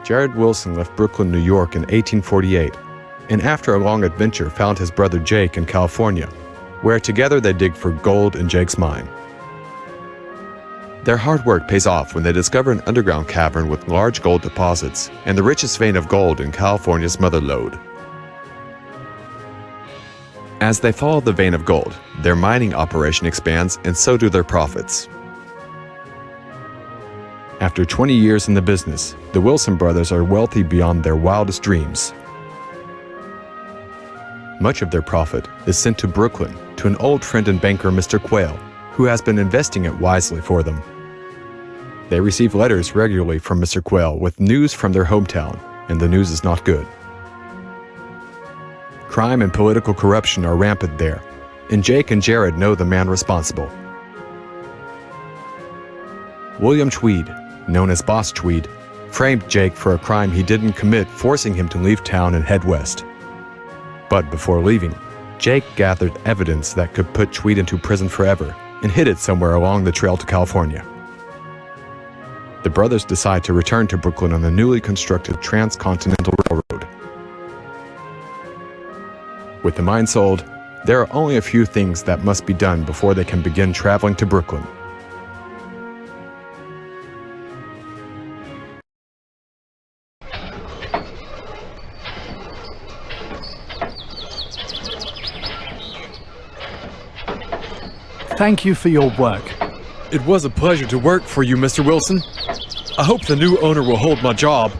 Jerrod Wilson left Brooklyn, New York in 1848, and after a long adventure found his brother Jake in California, where together they dig for gold in Jake's mine. Their hard work pays off when they discover an underground cavern with large gold deposits and the richest vein of gold in California's Mother Lode. As they follow the vein of gold, their mining operation expands and so do their profits. After 20 years in the business, the Wilson brothers are wealthy beyond their wildest dreams. Much of their profit is sent to Brooklyn to an old friend and banker, Mr. Quayle, who has been investing it wisely for them. They receive letters regularly from Mr. Quayle with news from their hometown, and the news is not good. Crime and political corruption are rampant there, and Jake and Jerrod know the man responsible. William Tweed, known as Boss Tweed, framed Jake for a crime he didn't commit, forcing him to leave town and head west. But before leaving, Jake gathered evidence that could put Tweed into prison forever and hid it somewhere along the trail to California. The brothers decide to return to Brooklyn on the newly constructed Transcontinental Railroad. With the mine sold, there are only a few things that must be done before they can begin traveling to Brooklyn. Thank you for your work. It was a pleasure to work for you, Mr. Wilson. I hope the new owner will hold my job.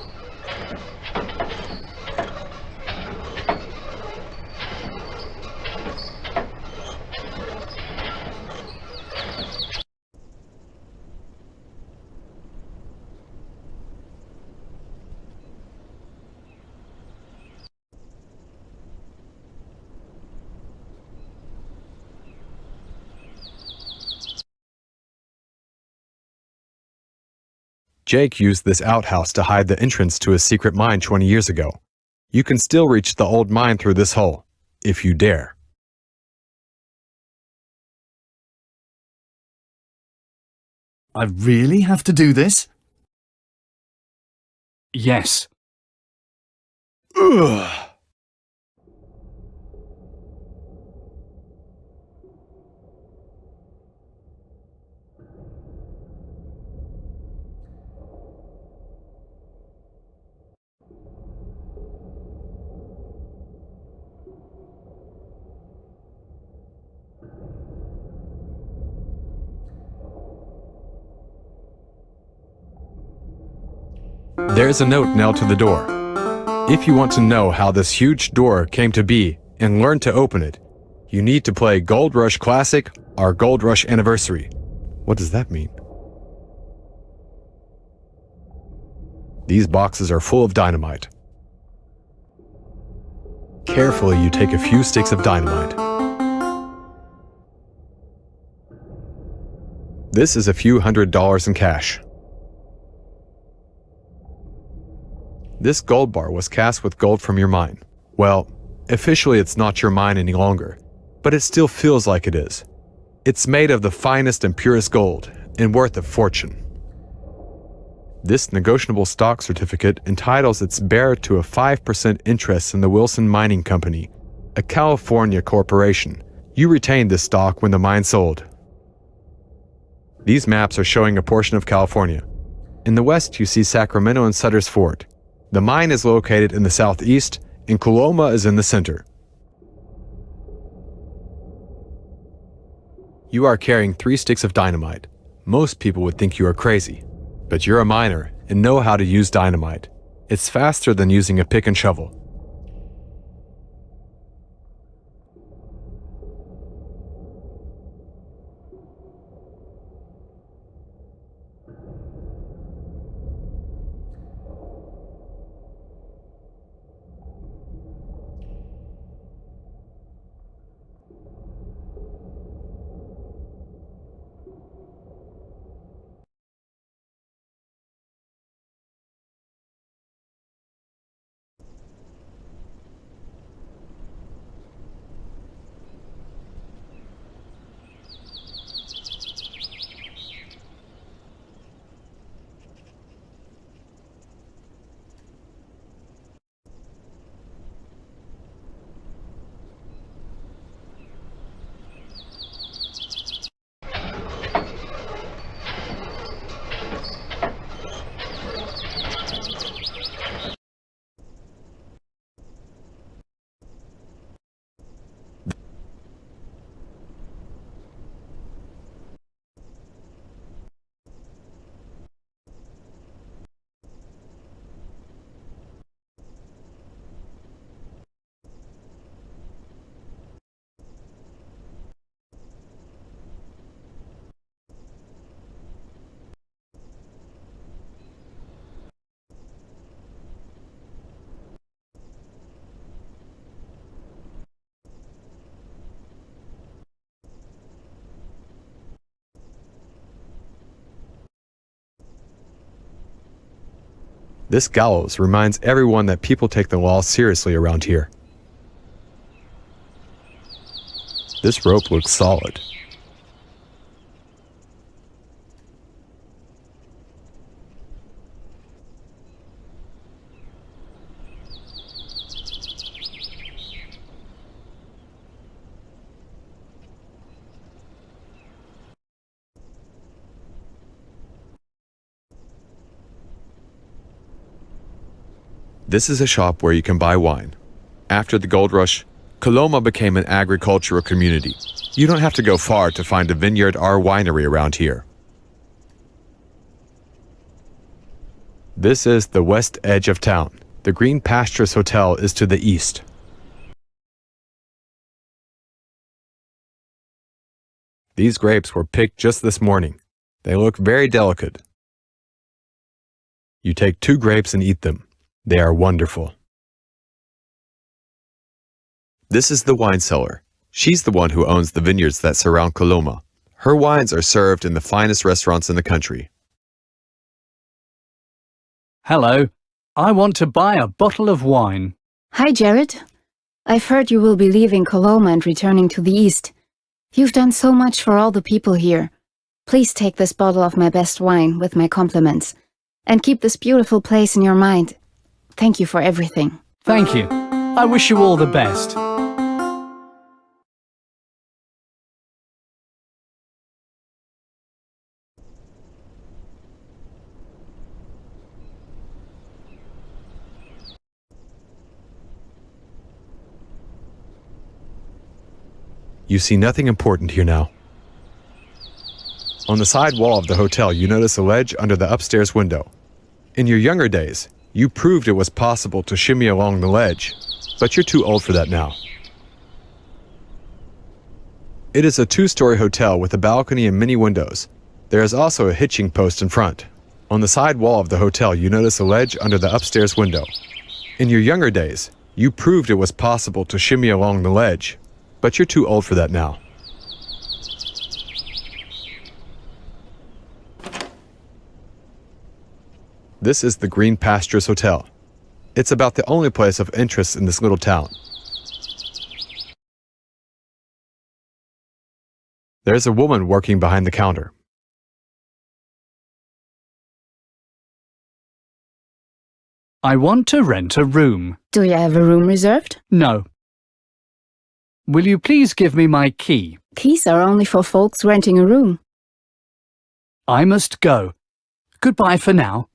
Jake used this outhouse to hide the entrance to his secret mine 20 years ago. You can still reach the old mine through this hole, if you dare. I really have to do this? Yes. Ugh. There's a note nailed to the door. If you want to know how this huge door came to be and learn to open it, you need to play Gold Rush Classic or Gold Rush Anniversary. What does that mean? These boxes are full of dynamite. Carefully, you take a few sticks of dynamite. This is a few $100s in cash. This gold bar was cast with gold from your mine. Well, officially it's not your mine any longer, but it still feels like it is. It's made of the finest and purest gold, and worth a fortune. This negotiable stock certificate entitles its bearer to a 5% interest in the Wilson Mining Company, a California corporation. You retain this stock when the mine sold. These maps are showing a portion of California. In the west you see Sacramento and Sutter's Fort. The mine is located in the southeast, and Coloma is in the center. You are carrying 3 sticks of dynamite. Most people would think you are crazy, but you're a miner and know how to use dynamite. It's faster than using a pick and shovel. This gallows reminds everyone that people take the law seriously around here. This rope looks solid. This is a shop where you can buy wine. After the gold rush, Coloma became an agricultural community. You don't have to go far to find a vineyard or winery around here. This is the west edge of town. The Green Pastures Hotel is to the east. These grapes were picked just this morning. They look very delicate. You take 2 grapes and eat them. They are wonderful. This is the wine cellar. She's the one who owns the vineyards that surround Coloma. Her wines are served in the finest restaurants in the country. Hello. I want to buy a bottle of wine. Hi, Jerrod. I've heard you will be leaving Coloma and returning to the east. You've done so much for all the people here. Please take this bottle of my best wine with my compliments, and keep this beautiful place in your mind. Thank you for everything. Thank you. I wish you all the best. You see nothing important here now. On the side wall of the hotel, you notice a ledge under the upstairs window. In your younger days, you proved it was possible to shimmy along the ledge, but you're too old for that now. It is a 2-story hotel with a balcony and many windows. There is also a hitching post in front. On the side wall of the hotel, you notice a ledge under the upstairs window. In your younger days, you proved it was possible to shimmy along the ledge, but you're too old for that now. This is the Green Pastures Hotel. It's about the only place of interest in this little town. There's a woman working behind the counter. I want to rent a room. Do you have a room reserved? No. Will you please give me my key? Keys are only for folks renting a room. I must go. Goodbye for now.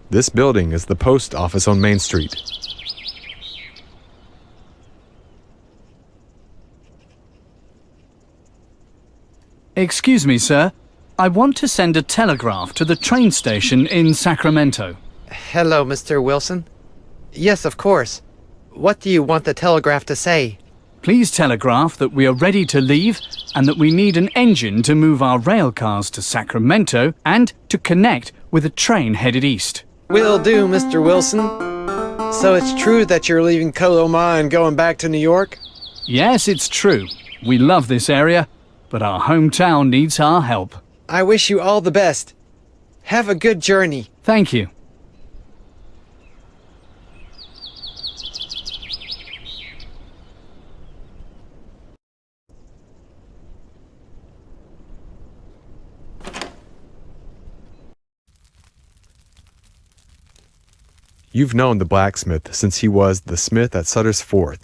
This building is the post office on Main Street. Excuse me, sir. I want to send a telegraph to the train station in Sacramento. Hello, Mr. Wilson. Yes, of course. What do you want the telegraph to say? Please telegraph that we are ready to leave and that we need an engine to move our rail cars to Sacramento and to connect with a train headed east. Will do, Mr. Wilson. So it's true that you're leaving Coloma and going back to New York? Yes, it's true. We love this area, but our hometown needs our help. I wish you all the best. Have a good journey. Thank you. You've known the blacksmith since he was the smith at Sutter's Fort,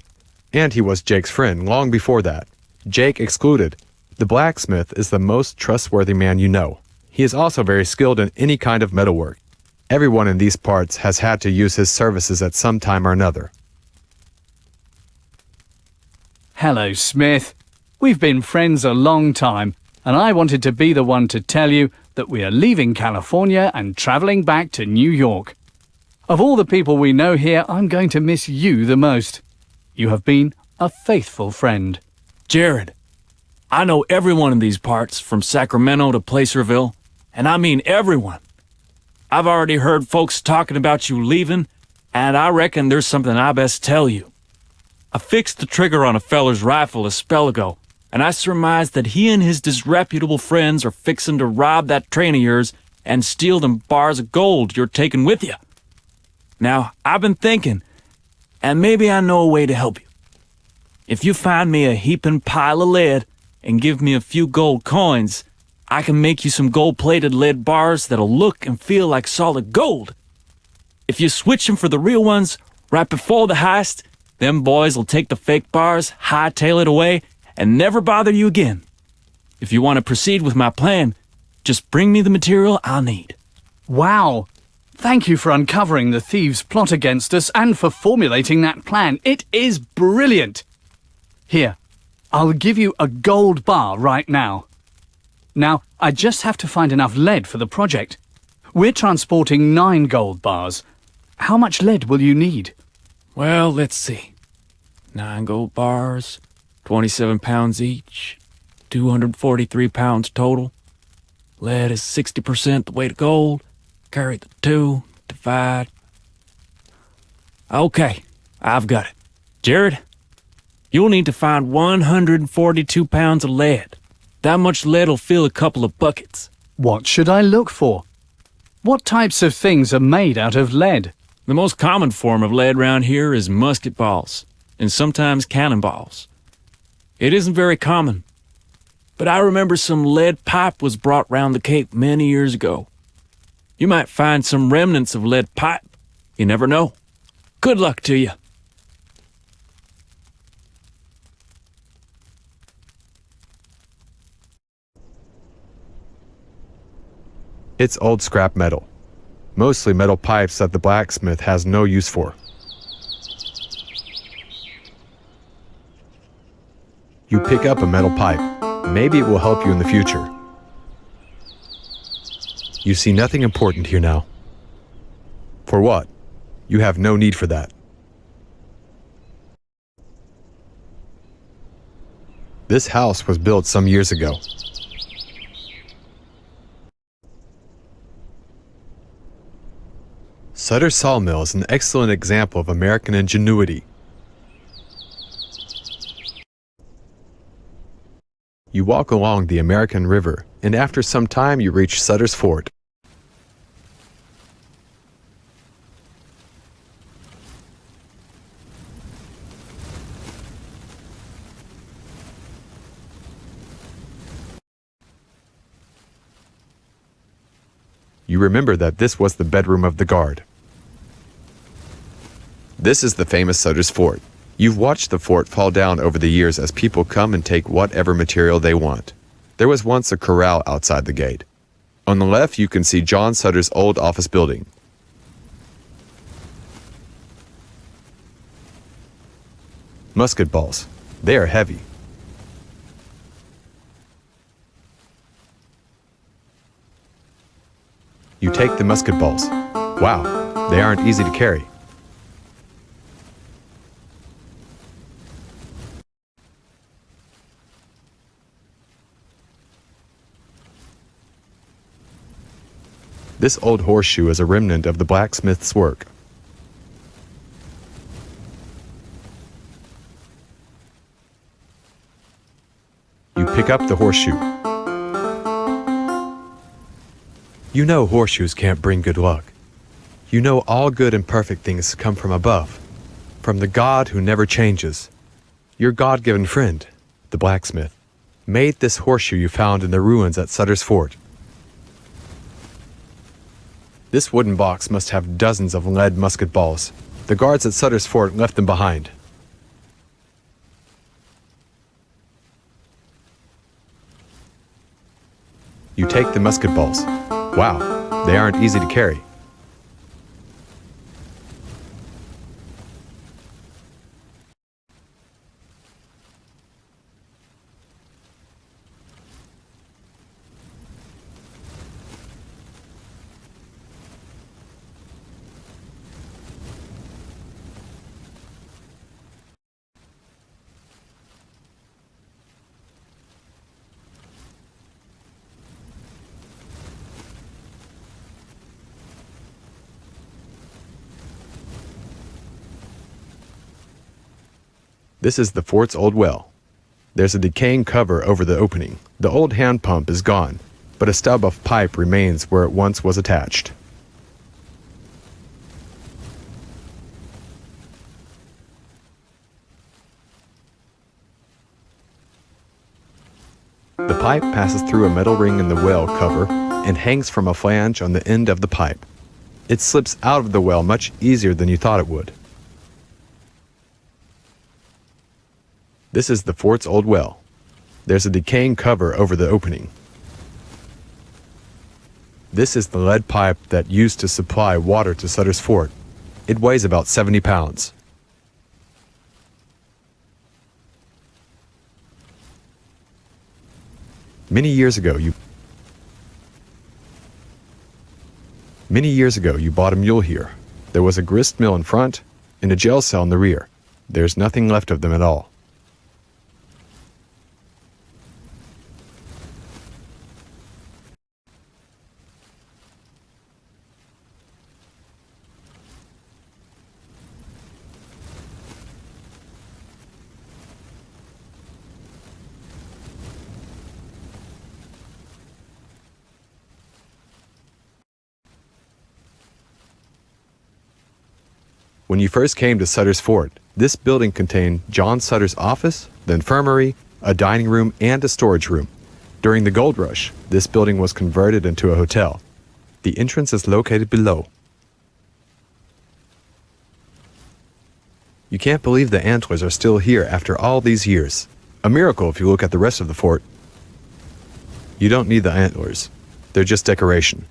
and he was Jake's friend long before that. Jake excluded. The blacksmith is the most trustworthy man you know. He is also very skilled in any kind of metalwork. Everyone in these parts has had to use his services at some time or another. Hello, Smith. We've been friends a long time, and I wanted to be the one to tell you that we are leaving California and traveling back to New York. Of all the people we know here, I'm going to miss you the most. You have been a faithful friend. Jerrod, I know everyone in these parts, from Sacramento to Placerville, and I mean everyone. I've already heard folks talking about you leaving, and I reckon there's something I best tell you. I fixed the trigger on a feller's rifle a spell ago, and I surmise that he and his disreputable friends are fixing to rob that train of yours and steal them bars of gold you're taking with you. Now, I've been thinking, and maybe I know a way to help you. If you find me a heaping pile of lead and give me a few gold coins, I can make you some gold-plated lead bars that'll look and feel like solid gold. If you switch them for the real ones right before the heist, them boys will take the fake bars, hightail it away, and never bother you again. If you want to proceed with my plan, just bring me the material I'll need. Wow! Thank you for uncovering the thieves' plot against us and for formulating that plan. It is brilliant! Here, I'll give you a gold bar right now. Now, I just have to find enough lead for the project. We're transporting 9 gold bars. How much lead will you need? Well, let's see. 9 gold bars, 27 pounds each, 243 pounds total. Lead is 60% the weight of gold. Carry the 2, divide. Okay, I've got it. Jerrod, you'll need to find 142 pounds of lead. That much lead will fill a couple of buckets. What should I look for? What types of things are made out of lead? The most common form of lead round here is musket balls, and sometimes cannonballs. It isn't very common, but I remember some lead pipe was brought round the Cape many years ago. You might find some remnants of lead pipe. You never know. Good luck to you. It's old scrap metal. Mostly metal pipes that the blacksmith has no use for. You pick up a metal pipe. Maybe it will help you in the future. You see nothing important here now. For what? You have no need for that. This house was built some years ago. Sutter Sawmill is an excellent example of American ingenuity. You walk along the American River, and after some time you reach Sutter's Fort. You remember that this was the bedroom of the guard. This is the famous Sutter's Fort. You've watched the fort fall down over the years as people come and take whatever material they want. There was once a corral outside the gate. On the left, you can see John Sutter's old office building. Musket balls. They are heavy. You take the musket balls. Wow, they aren't easy to carry. This old horseshoe is a remnant of the blacksmith's work. You pick up the horseshoe. You know horseshoes can't bring good luck. You know all good and perfect things come from above, from the God who never changes. Your God-given friend, the blacksmith, made this horseshoe you found in the ruins at Sutter's Fort. This wooden box must have dozens of lead musket balls. The guards at Sutter's Fort left them behind. You take the musket balls. Wow, they aren't easy to carry. This is the fort's old well. There's a decaying cover over the opening. The old hand pump is gone, but a stub of pipe remains where it once was attached. The pipe passes through a metal ring in the well cover and hangs from a flange on the end of the pipe. It slips out of the well much easier than you thought it would. This is the fort's old well. There's a decaying cover over the opening. This is the lead pipe that used to supply water to Sutter's fort. It weighs about 70 pounds. Many years ago, you bought a mule here. There was a grist mill in front and a jail cell in the rear. There's nothing left of them at all. When you first came to Sutter's fort, this building contained John Sutter's office, the infirmary, a dining room, and a storage room. During the gold rush, this building was converted into a hotel. The entrance is located below. You can't believe the antlers are still here after all these years. A miracle if you look at the rest of the fort. You don't need the antlers. They're just decoration.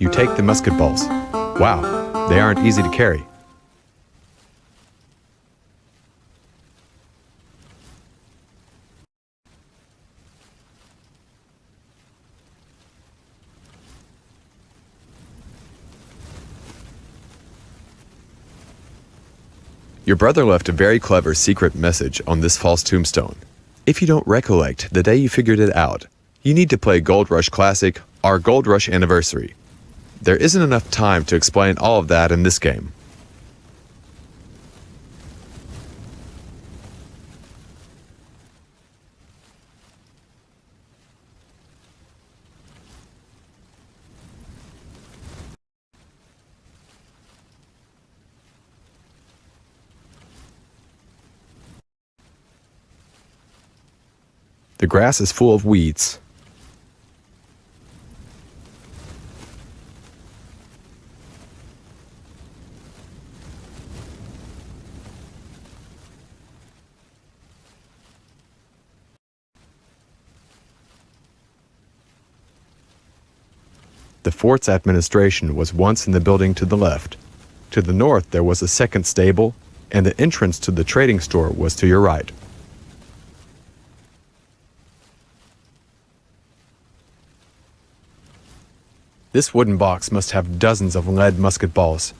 You take the musket balls. Wow, they aren't easy to carry. Your brother left a very clever secret message on this false tombstone. If you don't recollect the day you figured it out, you need to play Gold Rush Classic or Gold Rush Anniversary. There isn't enough time to explain all of that in this game. The grass is full of weeds. The fort's administration was once in the building to the left. To the north there was a second stable, and the entrance to the trading store was to your right. This wooden box must have dozens of lead musket balls.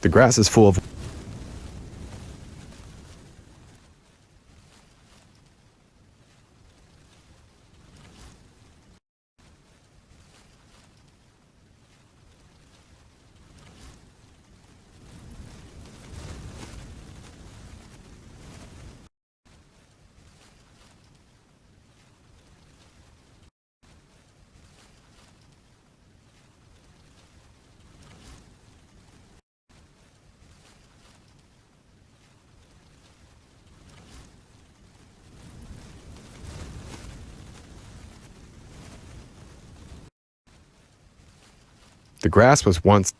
The grass is full of The grass was once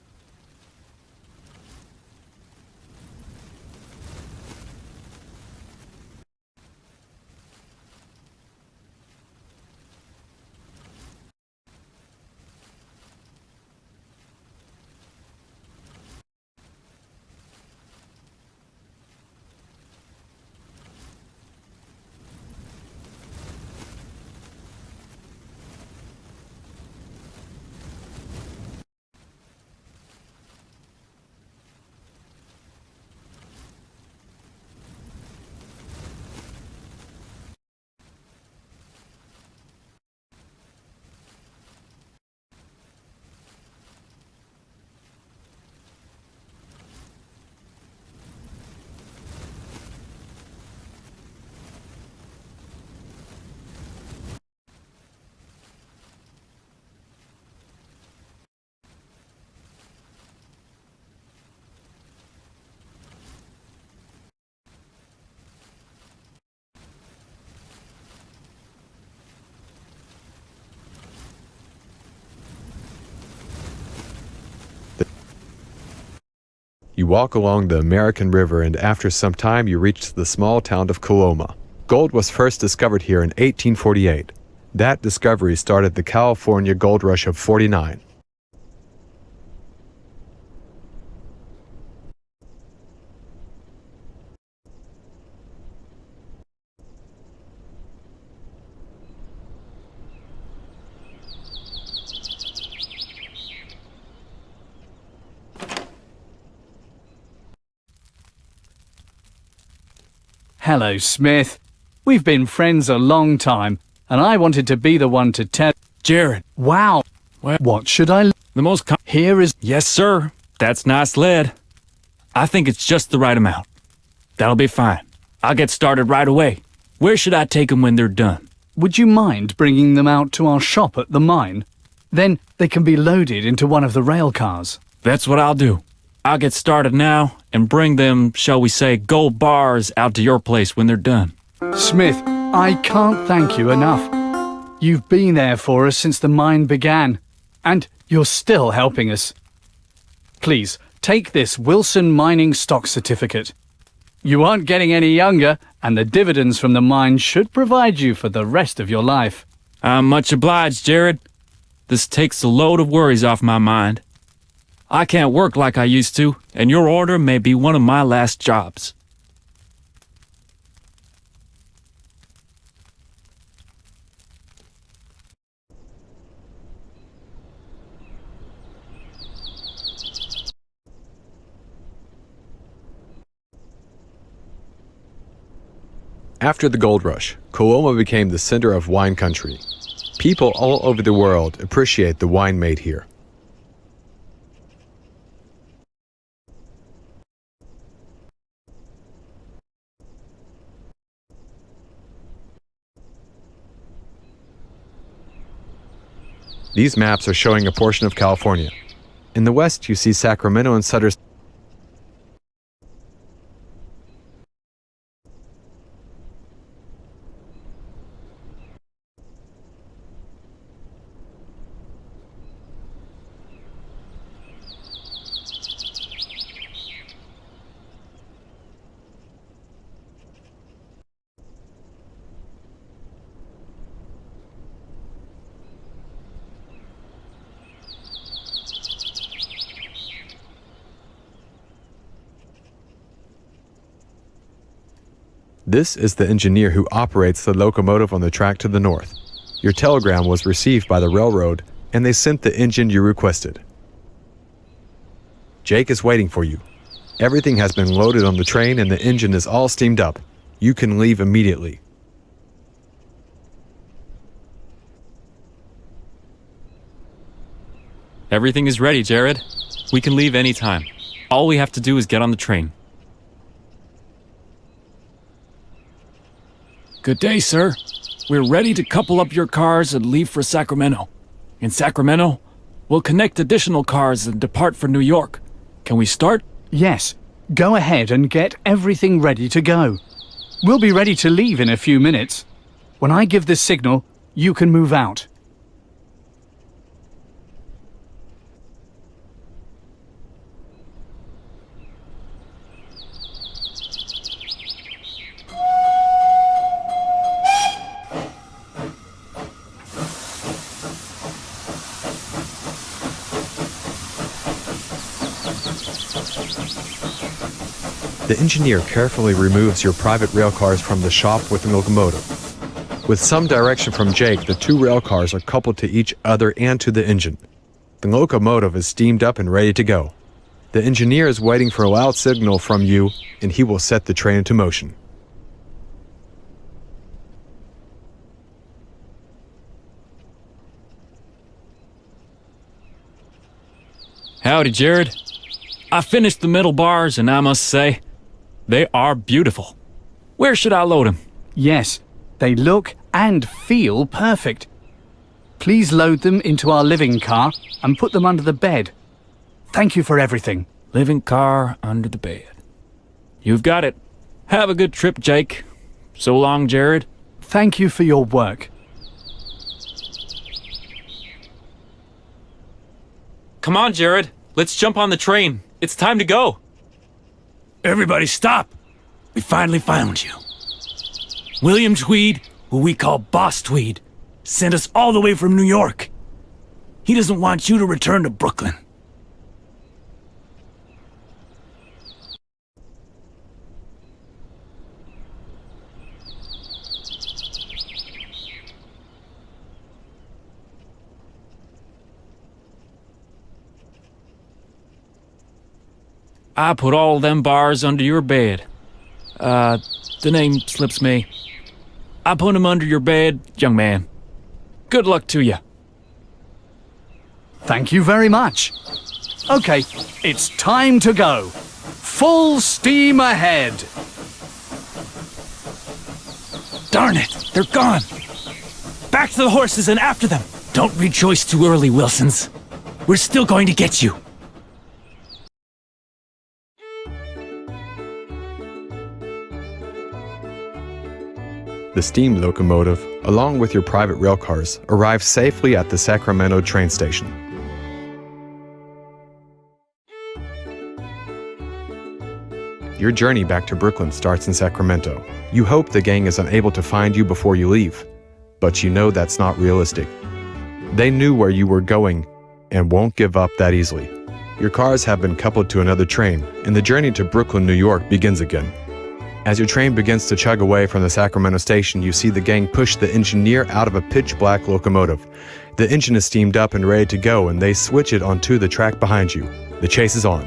You walk along the American River, and after some time you reach the small town of Coloma. Gold was first discovered here in 1848. That discovery started the California gold rush of '49. Hello, Smith. We've been friends a long time, and I wanted to be the one to tell... Jerrod, Wow! Well- What should I... the most Here is... Yes, sir. That's nice lead. I think it's just the right amount. That'll be fine. I'll get started right away. Where should I take them when they're done? Would you mind bringing them out to our shop at the mine? Then they can be loaded into one of the rail cars. That's what I'll do. I'll get started now and bring them, shall we say, gold bars out to your place when they're done. Smith, I can't thank you enough. You've been there for us since the mine began, and you're still helping us. Please, take this Wilson Mining Stock Certificate. You aren't getting any younger, and the dividends from the mine should provide you for the rest of your life. I'm much obliged, Jerrod. This takes a load of worries off my mind. I can't work like I used to, and your order may be one of my last jobs. After the gold rush, Coloma became the center of wine country. People all over the world appreciate the wine made here. These maps are showing a portion of California. In the west, you see Sacramento and Sutter. This is the engineer who operates the locomotive on the track to the north. Your telegram was received by the railroad, and they sent the engine you requested. Jake is waiting for you. Everything has been loaded on the train and the engine is all steamed up. You can leave immediately. Everything is ready, Jerrod. We can leave any time. All we have to do is get on the train. Good day, sir. We're ready to couple up your cars and leave for Sacramento. In Sacramento, we'll connect additional cars and depart for New York. Can we start? Yes, go ahead and get everything ready to go. We'll be ready to leave in a few minutes. When I give the signal, you can move out. The engineer carefully removes your private rail cars from the shop with the locomotive. With some direction from Jake, the two rail cars are coupled to each other and to the engine. The locomotive is steamed up and ready to go. The engineer is waiting for a loud signal from you, and he will set the train into motion. Howdy, Jerrod. I finished the middle bars, and I must say, they are beautiful. Where should I load them? Yes, they look and feel perfect. Please load them into our living car and put them under the bed. Thank you for everything. Living car under the bed. You've got it. Have a good trip, Jake. So long, Jerrod. Thank you for your work. Come on, Jerrod. Let's jump on the train. It's time to go. Everybody stop! We finally found you. William Tweed, who we call Boss Tweed, sent us all the way from New York. He doesn't want you to return to Brooklyn. I put all them bars under your bed. The name slips me. I put them under your bed, young man. Good luck to you. Thank you very much. Okay, it's time to go. Full steam ahead. Darn it, they're gone. Back to the horses and after them. Don't rejoice too early, Wilsons. We're still going to get you. The steam locomotive, along with your private rail cars, arrives safely at the Sacramento train station. Your journey back to Brooklyn starts in Sacramento. You hope the gang is unable to find you before you leave, but you know that's not realistic. They knew where you were going and won't give up that easily. Your cars have been coupled to another train, and the journey to Brooklyn, New York begins again. As your train begins to chug away from the Sacramento station, you see the gang push the engineer out of a pitch-black locomotive. The engine is steamed up and ready to go, and they switch it onto the track behind you. The chase is on.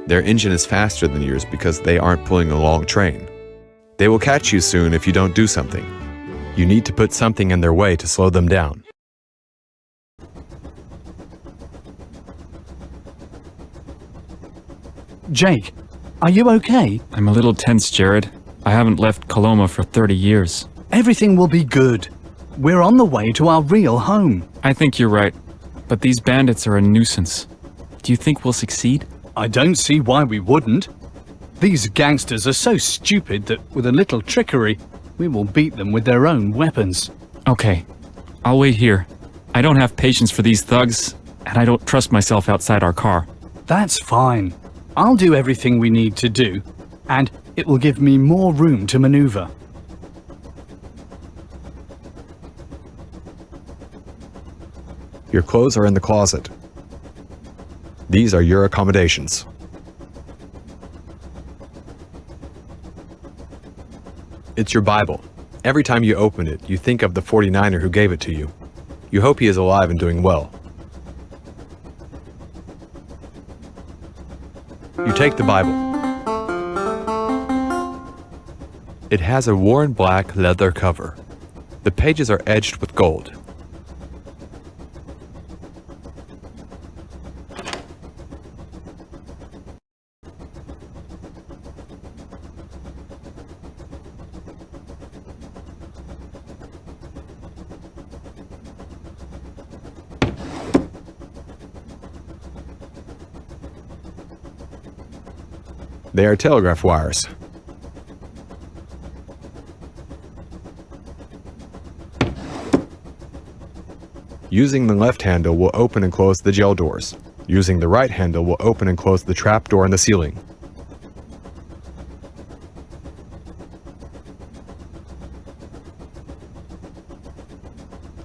Their engine is faster than yours because they aren't pulling a long train. They will catch you soon if you don't do something. You need to put something in their way to slow them down. Jake, are you okay? I'm a little tense, Jerrod. I haven't left Coloma for 30 years. Everything will be good. We're on the way to our real home. I think you're right, but these bandits are a nuisance. Do you think we'll succeed? I don't see why we wouldn't. These gangsters are so stupid that with a little trickery, we will beat them with their own weapons. Okay, I'll wait here. I don't have patience for these thugs, and I don't trust myself outside our car. That's fine. I'll do everything we need to do, and it will give me more room to maneuver. Your clothes are in the closet. These are your accommodations. It's your Bible. Every time you open it, you think of the 49er who gave it to you. You hope he is alive and doing well. You take the Bible. It has a worn black leather cover. The pages are edged with gold. They are telegraph wires. Using the left handle will open and close the jail doors. Using the right handle will open and close the trap door in the ceiling.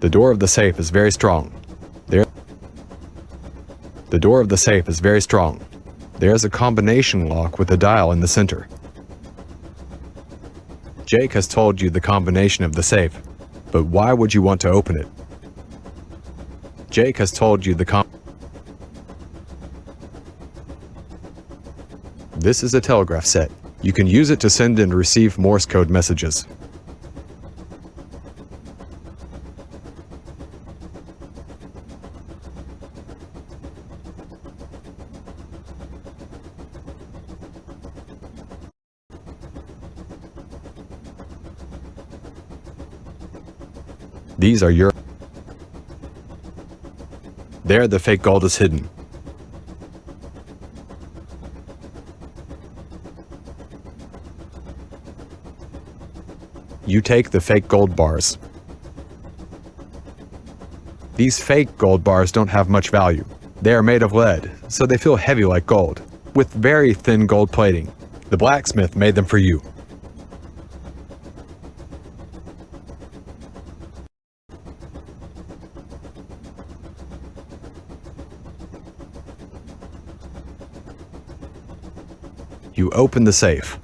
The door of the safe is very strong. The door of the safe is very strong. There is a combination lock with a dial in the center. Jake has told you the combination of the safe, but why would you want to open it? Jake has told you This is a telegraph set. You can use it to send and receive Morse code messages. These are your... There the fake gold is hidden. You take the fake gold bars. These fake gold bars don't have much value. They are made of lead, so they feel heavy like gold, with very thin gold plating. The blacksmith made them for you. You open the safe.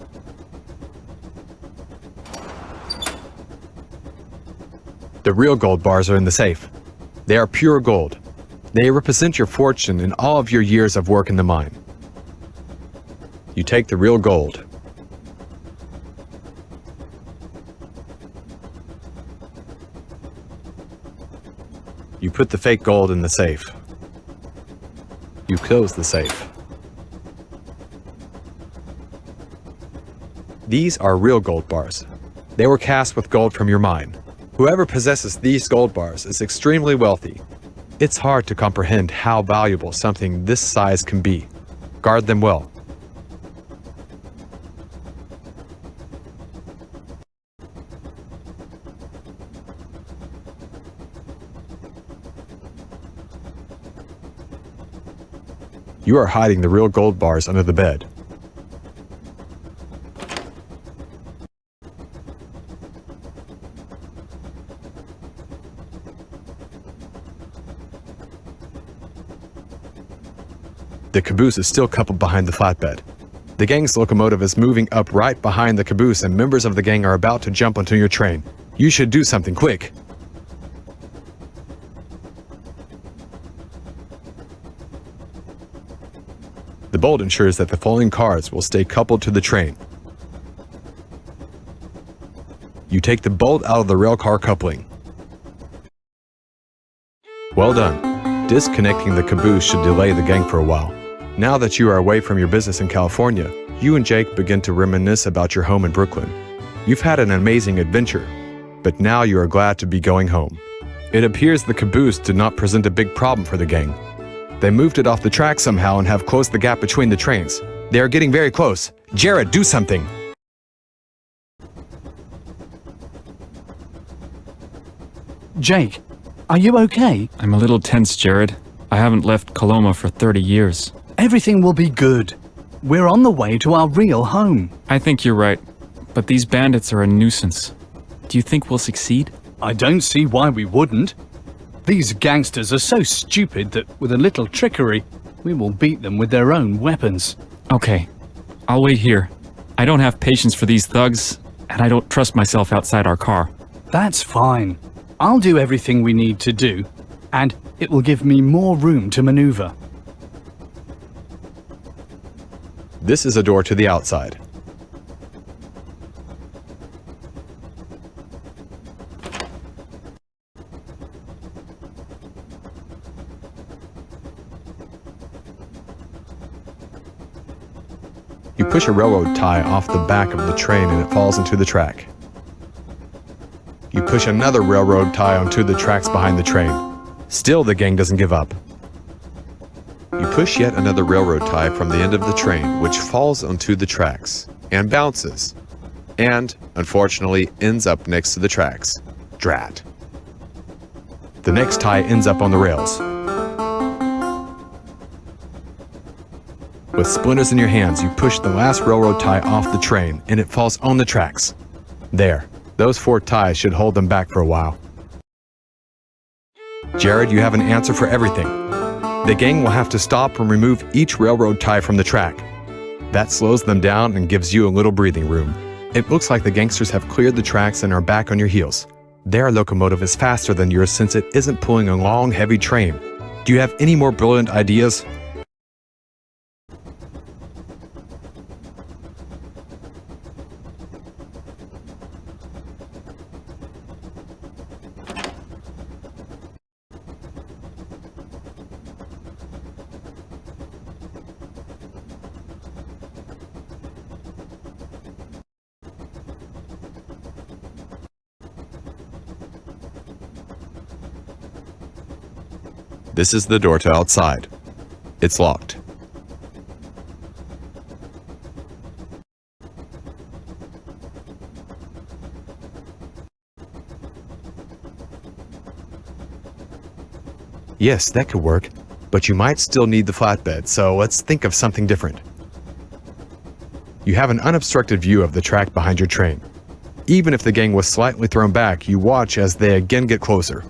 The real gold bars are in the safe. They are pure gold. They represent your fortune and all of your years of work in the mine. You take the real gold. You put the fake gold in the safe. You close the safe. These are real gold bars. They were cast with gold from your mine. Whoever possesses these gold bars is extremely wealthy. It's hard to comprehend how valuable something this size can be. Guard them well. You are hiding the real gold bars under the bed. The caboose is still coupled behind the flatbed. The gang's locomotive is moving up right behind the caboose and members of the gang are about to jump onto your train. You should do something quick. The bolt ensures that the falling cars will stay coupled to the train. You take the bolt out of the railcar coupling. Well done. Disconnecting the caboose should delay the gang for a while. Now that you are away from your business in California, you and Jake begin to reminisce about your home in Brooklyn. You've had an amazing adventure, but now you are glad to be going home. It appears the caboose did not present a big problem for the gang. They moved it off the track somehow and have closed the gap between the trains. They are getting very close. Jerrod, do something! Jake, are you okay? I'm a little tense, Jerrod. I haven't left Coloma for 30 years. Everything will be good. We're on the way to our real home. I think you're right, but these bandits are a nuisance. Do you think we'll succeed? I don't see why we wouldn't. These gangsters are so stupid that with a little trickery, we will beat them with their own weapons. Okay, I'll wait here. I don't have patience for these thugs, and I don't trust myself outside our car. That's fine. I'll do everything we need to do, and it will give me more room to maneuver. This is a door to the outside. You push a railroad tie off the back of the train and it falls into the track. You push another railroad tie onto the tracks behind the train. Still, the gang doesn't give up. You push yet another railroad tie from the end of the train, which falls onto the tracks and bounces, and, unfortunately, ends up next to the tracks. Drat. The next tie ends up on the rails. With splinters in your hands, you push the last railroad tie off the train, and it falls on the tracks. There. Those 4 ties should hold them back for a while. Jerrod, you have an answer for everything. The gang will have to stop and remove each railroad tie from the track. That slows them down and gives you a little breathing room. It looks like the gangsters have cleared the tracks and are back on your heels. Their locomotive is faster than yours since it isn't pulling a long, heavy train. Do you have any more brilliant ideas? This is the door to outside. It's locked. Yes, that could work, but you might still need the flatbed, so let's think of something different. You have an unobstructed view of the track behind your train. Even if the gang was slightly thrown back, you watch as they again get closer.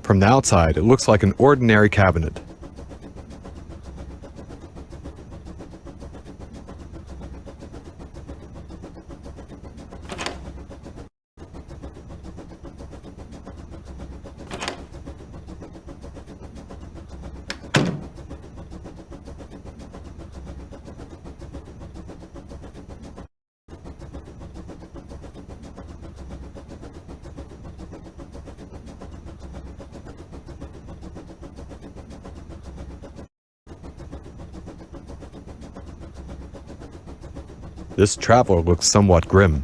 From the outside, it looks like an ordinary cabinet. This traveler looks somewhat grim.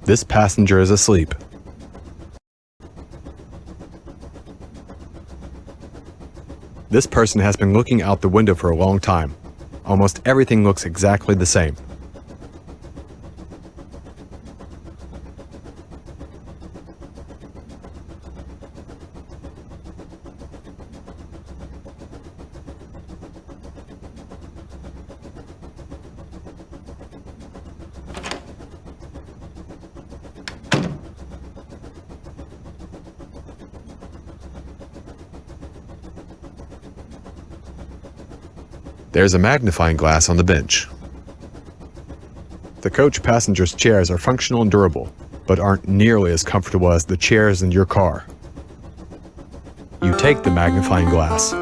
This passenger is asleep. This person has been looking out the window for a long time. Almost everything looks exactly the same. There's a magnifying glass on the bench. The coach passengers' chairs are functional and durable, but aren't nearly as comfortable as the chairs in your car. You take the magnifying glass.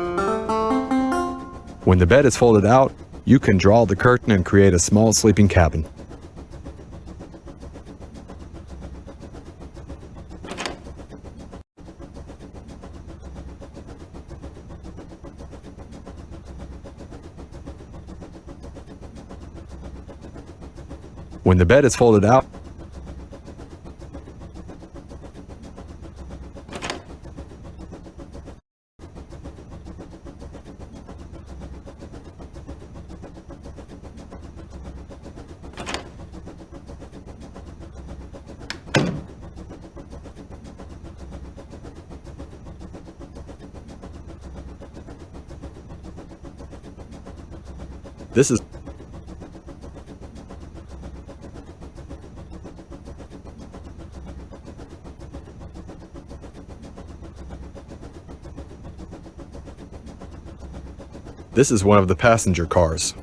When the bed is folded out, you can draw the curtain and create a small sleeping cabin. When the bed is folded out, this is one of the passenger cars.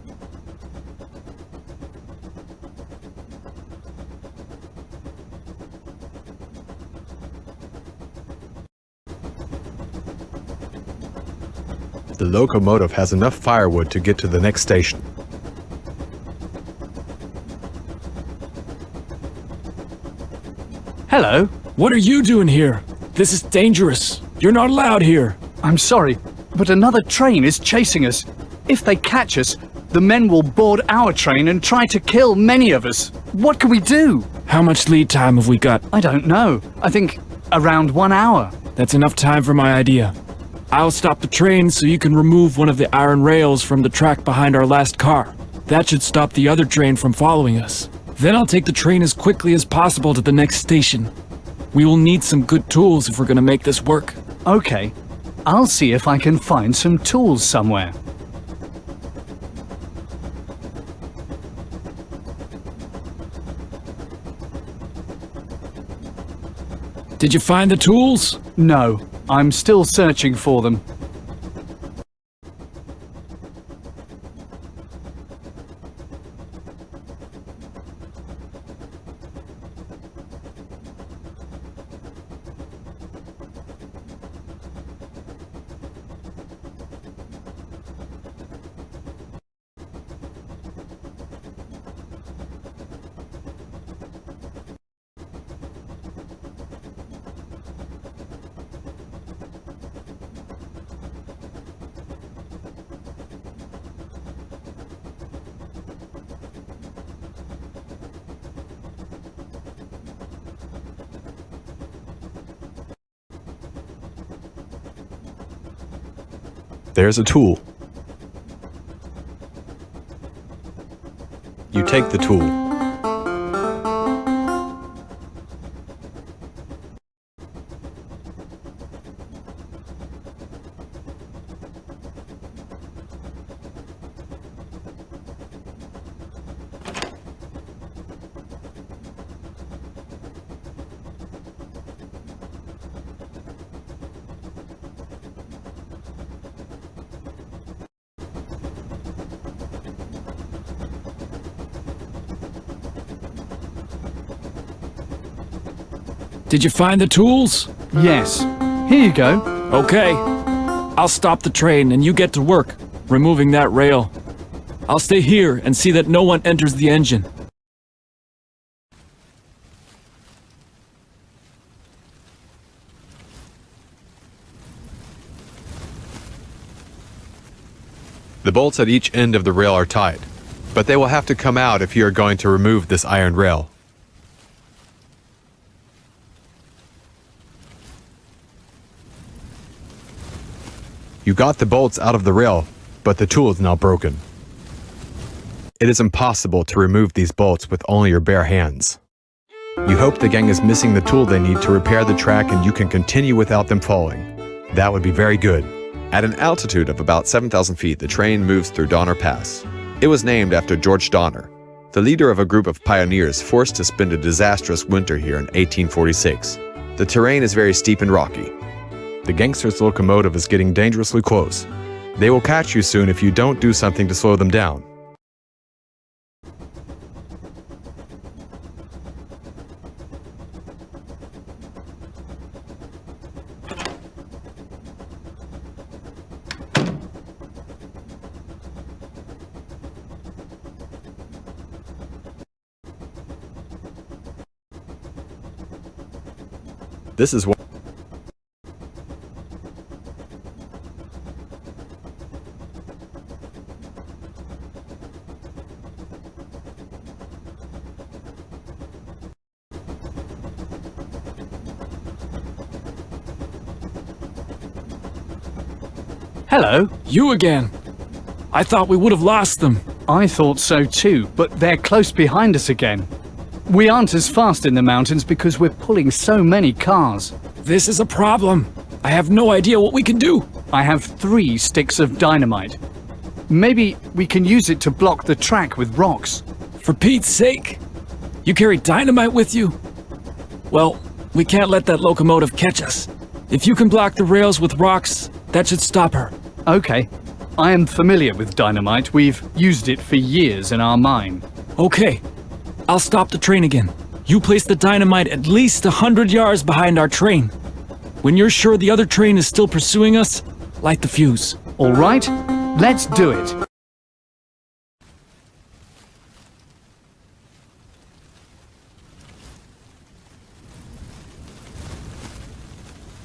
The locomotive has enough firewood to get to the next station. Hello. What are you doing here? This is dangerous. You're not allowed here. I'm sorry, but another train is chasing us. If they catch us, the men will board our train and try to kill many of us. What can we do? How much lead time have we got? I don't know. I think around 1 hour. That's enough time for my idea. I'll stop the train so you can remove one of the iron rails from the track behind our last car. That should stop the other train from following us. Then I'll take the train as quickly as possible to the next station. We will need some good tools if we're gonna make this work. Okay. I'll see if I can find some tools somewhere. Did you find the tools? No, I'm still searching for them. There's a tool. You take the tool. Did you find the tools? Yes. Here you go. Okay. I'll stop the train and you get to work, removing that rail. I'll stay here and see that no one enters the engine. The bolts at each end of the rail are tight, but they will have to come out if you are going to remove this iron rail. You got the bolts out of the rail, but the tool is now broken. It is impossible to remove these bolts with only your bare hands. You hope the gang is missing the tool they need to repair the track and you can continue without them falling. That would be very good. At an altitude of about 7,000 feet, the train moves through Donner Pass. It was named after George Donner, the leader of a group of pioneers forced to spend a disastrous winter here in 1846. The terrain is very steep and rocky. The gangsters' locomotive is getting dangerously close. They will catch you soon if you don't do something to slow them down. This is what Hello. You again. I thought we would have lost them. I thought so too, but they're close behind us again. We aren't as fast in the mountains because we're pulling so many cars. This is a problem. I have no idea what we can do. I have 3 sticks of dynamite. Maybe we can use it to block the track with rocks. For Pete's sake. You carry dynamite with you? Well, we can't let that locomotive catch us. If you can block the rails with rocks, that should stop her. Okay. I am familiar with dynamite. We've used it for years in our mine. Okay. I'll stop the train again. You place the dynamite at least 100 yards behind our train. When you're sure the other train is still pursuing us, light the fuse. All right, let's do it.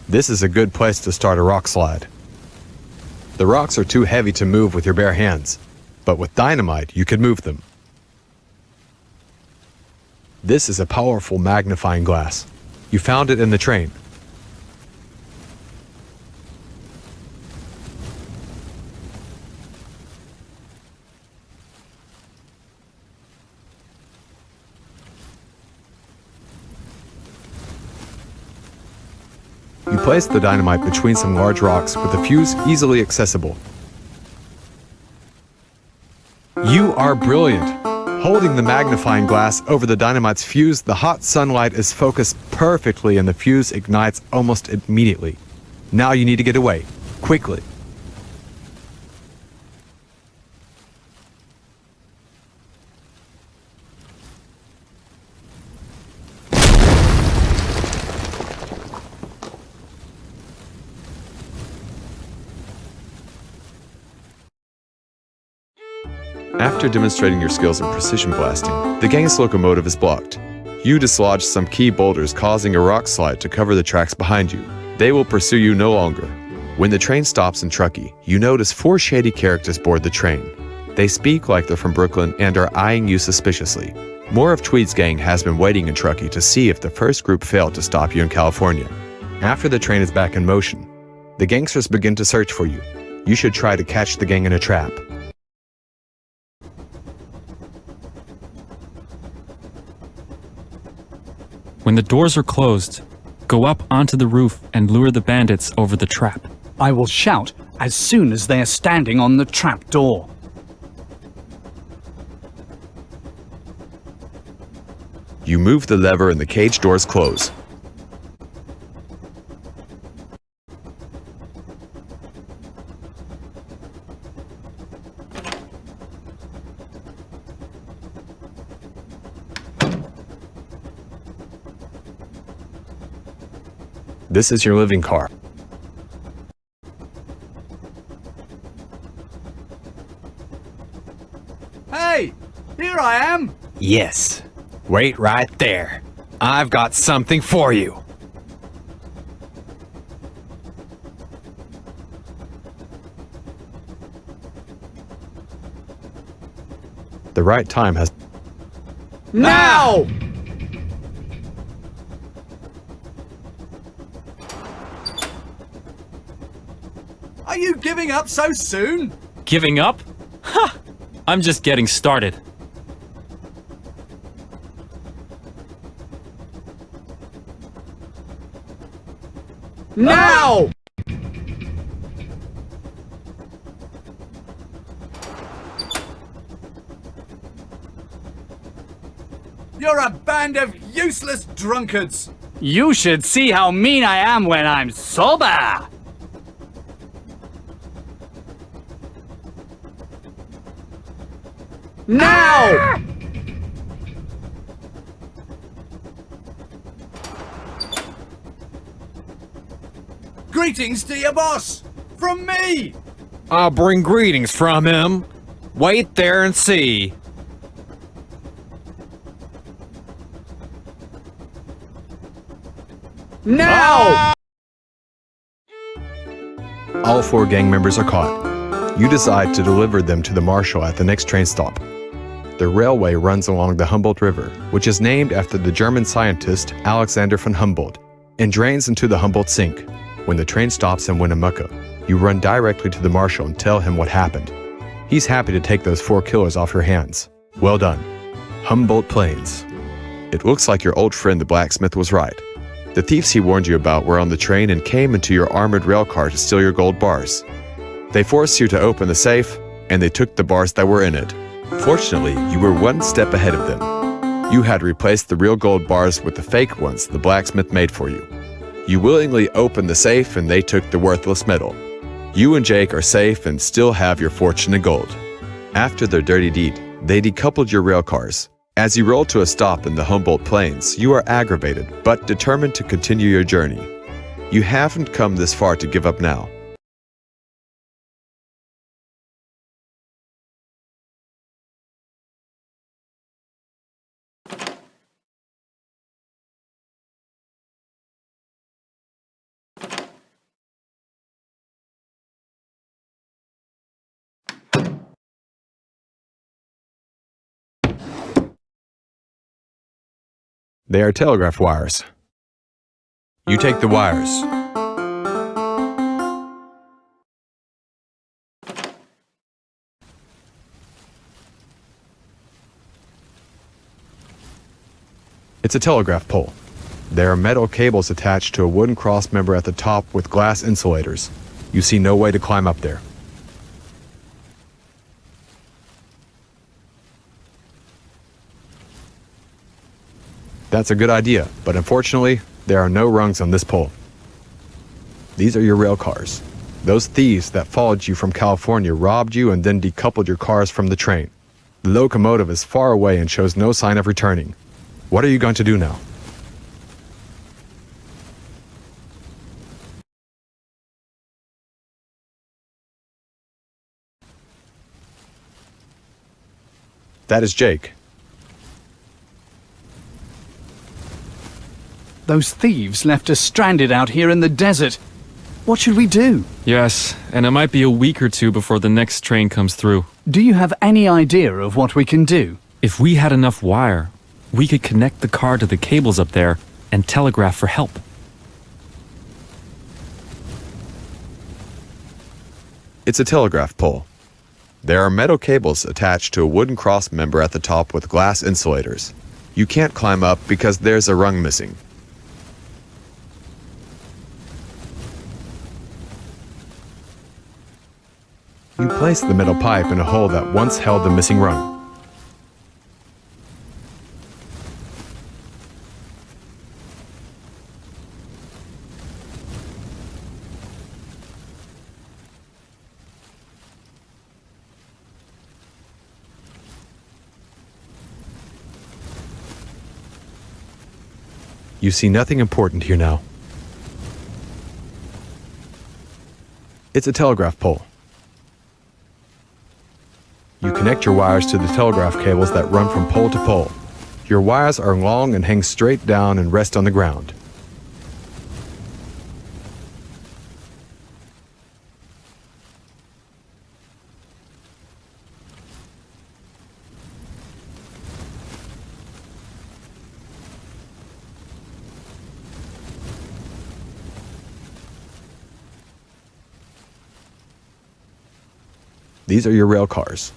This is a good place to start a rock slide. The rocks are too heavy to move with your bare hands, but with dynamite you can move them. This is a powerful magnifying glass. You found it in the train. You place the dynamite between some large rocks with the fuse easily accessible. You are brilliant! Holding the magnifying glass over the dynamite's fuse, the hot sunlight is focused perfectly and the fuse ignites almost immediately. Now you need to get away, quickly. After demonstrating your skills in precision blasting, the gang's locomotive is blocked. You dislodge some key boulders, causing a rock slide to cover the tracks behind you. They will pursue you no longer. When the train stops in Truckee, you notice 4 shady characters board the train. They speak like they're from Brooklyn and are eyeing you suspiciously. More of Tweed's gang has been waiting in Truckee to see if the first group failed to stop you in California. After the train is back in motion, the gangsters begin to search for you. You should try to catch the gang in a trap. When the doors are closed, go up onto the roof and lure the bandits over the trap. I will shout as soon as they are standing on the trap door. You move the lever and the cage doors close. This is your living car. Hey, here I am. Yes. Wait right there. I've got something for you. The right time has... Now! Are you giving up so soon? Giving up? Ha! I'm just getting started. Now! You're a band of useless drunkards. You should see how mean I am when I'm sober. Now! Greetings to your boss. From me. I'll bring greetings from him. Wait there and see. Now! All 4 gang members are caught. You decide to deliver them to the marshal at the next train stop. The railway runs along the Humboldt River, which is named after the German scientist Alexander von Humboldt, and drains into the Humboldt Sink. When the train stops in Winnemucca, you run directly to the marshal and tell him what happened. He's happy to take those 4 killers off your hands. Well done. Humboldt Plains. It looks like your old friend the blacksmith was right. The thieves he warned you about were on the train and came into your armored rail car to steal your gold bars. They forced you to open the safe, and they took the bars that were in it. Fortunately, you were 1 step ahead of them. You had replaced the real gold bars with the fake ones the blacksmith made for you. You willingly opened the safe and they took the worthless metal. You and Jake are safe and still have your fortune in gold. After their dirty deed, they decoupled your rail cars. As you roll to a stop in the Humboldt Plains, you are aggravated but determined to continue your journey. You haven't come this far to give up now. They are telegraph wires. You take the wires. It's a telegraph pole. There are metal cables attached to a wooden cross member at the top with glass insulators. You see no way to climb up there. That's a good idea, but unfortunately, there are no rungs on this pole. These are your rail cars. Those thieves that followed you from California robbed you and then decoupled your cars from the train. The locomotive is far away and shows no sign of returning. What are you going to do now? That is Jake. Those thieves left us stranded out here in the desert. What should we do? Yes, and it might be a week or 2 before the next train comes through. Do you have any idea of what we can do? If we had enough wire, we could connect the car to the cables up there and telegraph for help. It's a telegraph pole. There are metal cables attached to a wooden cross member at the top with glass insulators. You can't climb up because there's a rung missing. You place the metal pipe in a hole that once held the missing rung. You see nothing important here now. It's a telegraph pole. You connect your wires to the telegraph cables that run from pole to pole. Your wires are long and hang straight down and rest on the ground. These are your rail cars.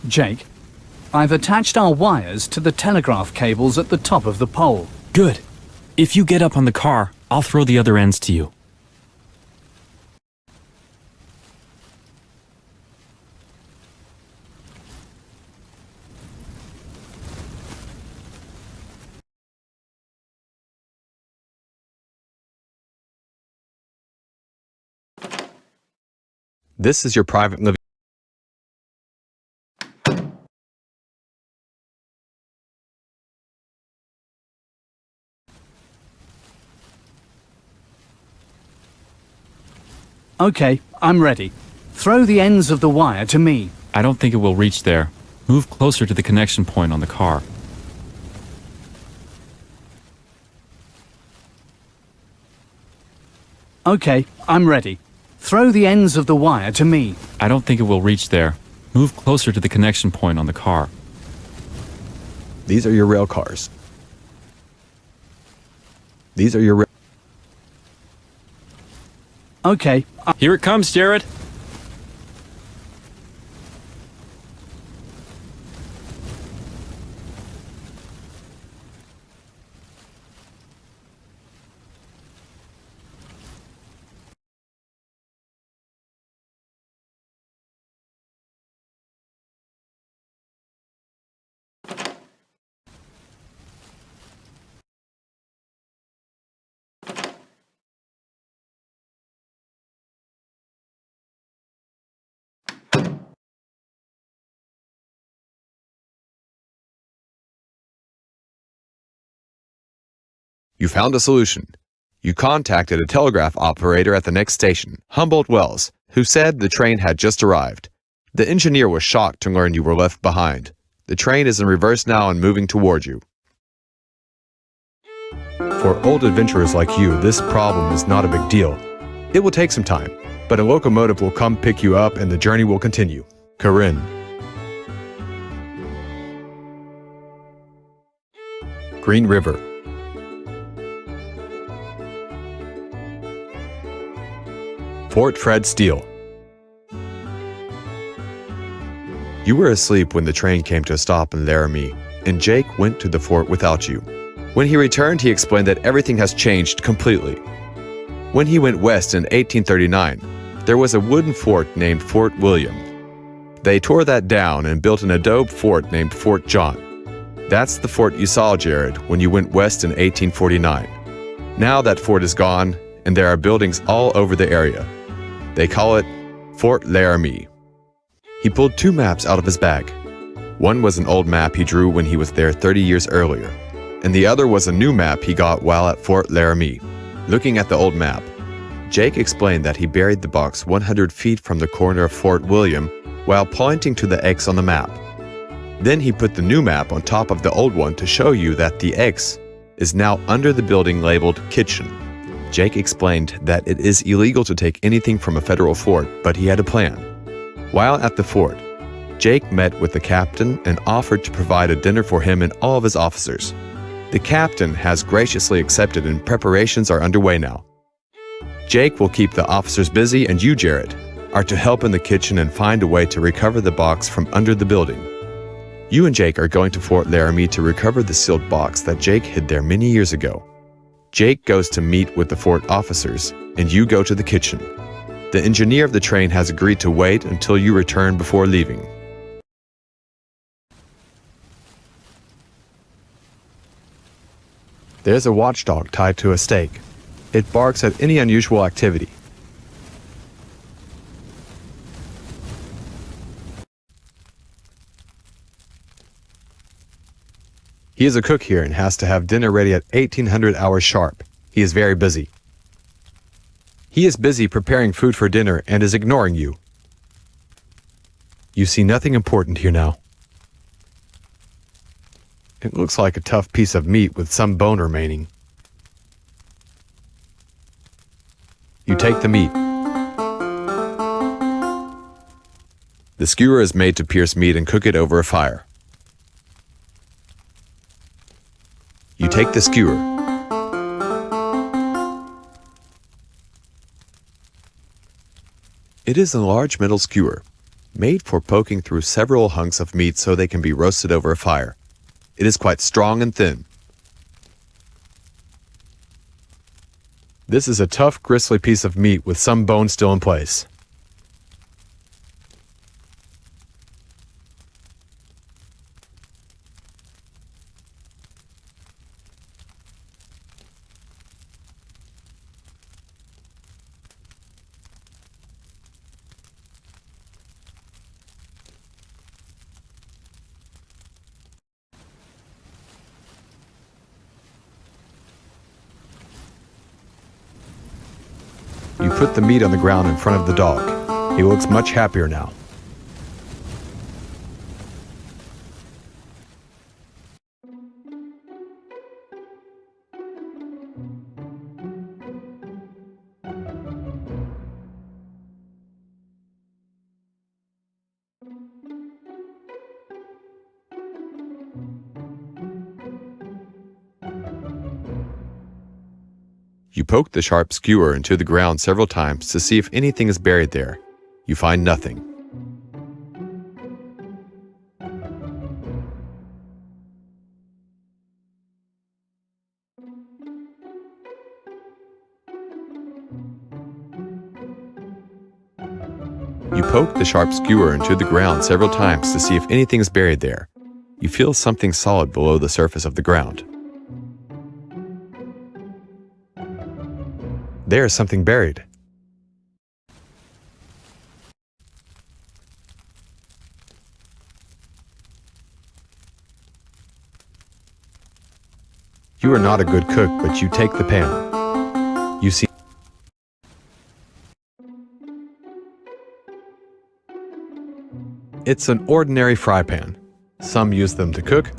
Jake, I've attached our wires to the telegraph cables at the top of the pole. Good. If you get up on the car, I'll throw the other ends to you. This is your private living. Okay, I'm ready. Throw the ends of the wire to me. I don't think it will reach there. Move closer to the connection point on the car. Okay, I'm ready. Throw the ends of the wire to me. I don't think it will reach there. Move closer to the connection point on the car. These are your rail cars. These are your rail. Okay. Here it comes, Jerrod. You found a solution. You contacted a telegraph operator at the next station, Humboldt Wells, who said the train had just arrived. The engineer was shocked to learn you were left behind. The train is in reverse now and moving toward you. For old adventurers like you, this problem is not a big deal. It will take some time, but a locomotive will come pick you up and the journey will continue. Corinne. Green River. Fort Fred Steele. You were asleep when the train came to a stop in Laramie, and Jake went to the fort without you. When he returned, he explained that everything has changed completely. When he went west in 1839, there was a wooden fort named Fort William. They tore that down and built an adobe fort named Fort John. That's the fort you saw, Jerrod, when you went west in 1849. Now that fort is gone, and there are buildings all over the area. They call it Fort Laramie. He pulled 2 maps out of his bag. One was an old map he drew when he was there 30 years earlier, and the other was a new map he got while at Fort Laramie. Looking at the old map, Jake explained that he buried the box 100 feet from the corner of Fort William while pointing to the X on the map. Then he put the new map on top of the old one to show you that the X is now under the building labeled Kitchen. Jake explained that it is illegal to take anything from a federal fort, but he had a plan. While at the fort, Jake met with the captain and offered to provide a dinner for him and all of his officers. The captain has graciously accepted and preparations are underway now. Jake will keep the officers busy, and you, Jerrod, are to help in the kitchen and find a way to recover the box from under the building. You and Jake are going to Fort Laramie to recover the sealed box that Jake hid there many years ago. Jake goes to meet with the fort officers, and you go to the kitchen. The engineer of the train has agreed to wait until you return before leaving. There's a watchdog tied to a stake. It barks at any unusual activity. He is a cook here and has to have dinner ready at 1800 hours sharp. He is very busy. He is busy preparing food for dinner and is ignoring you. You see nothing important here now. It looks like a tough piece of meat with some bone remaining. You take the meat. The skewer is made to pierce meat and cook it over a fire. You take the skewer. It is a large metal skewer, made for poking through several hunks of meat so they can be roasted over a fire. It is quite strong and thin. This is a tough, gristly piece of meat with some bone still in place. You put the meat on the ground in front of the dog. He looks much happier now. You poke the sharp skewer into the ground several times to see if anything is buried there. You find nothing. You poke the sharp skewer into the ground several times to see if anything is buried there. You feel something solid below the surface of the ground. There is something buried. You are not a good cook, but you take the pan. You see, it's an ordinary fry pan. Some use them to cook,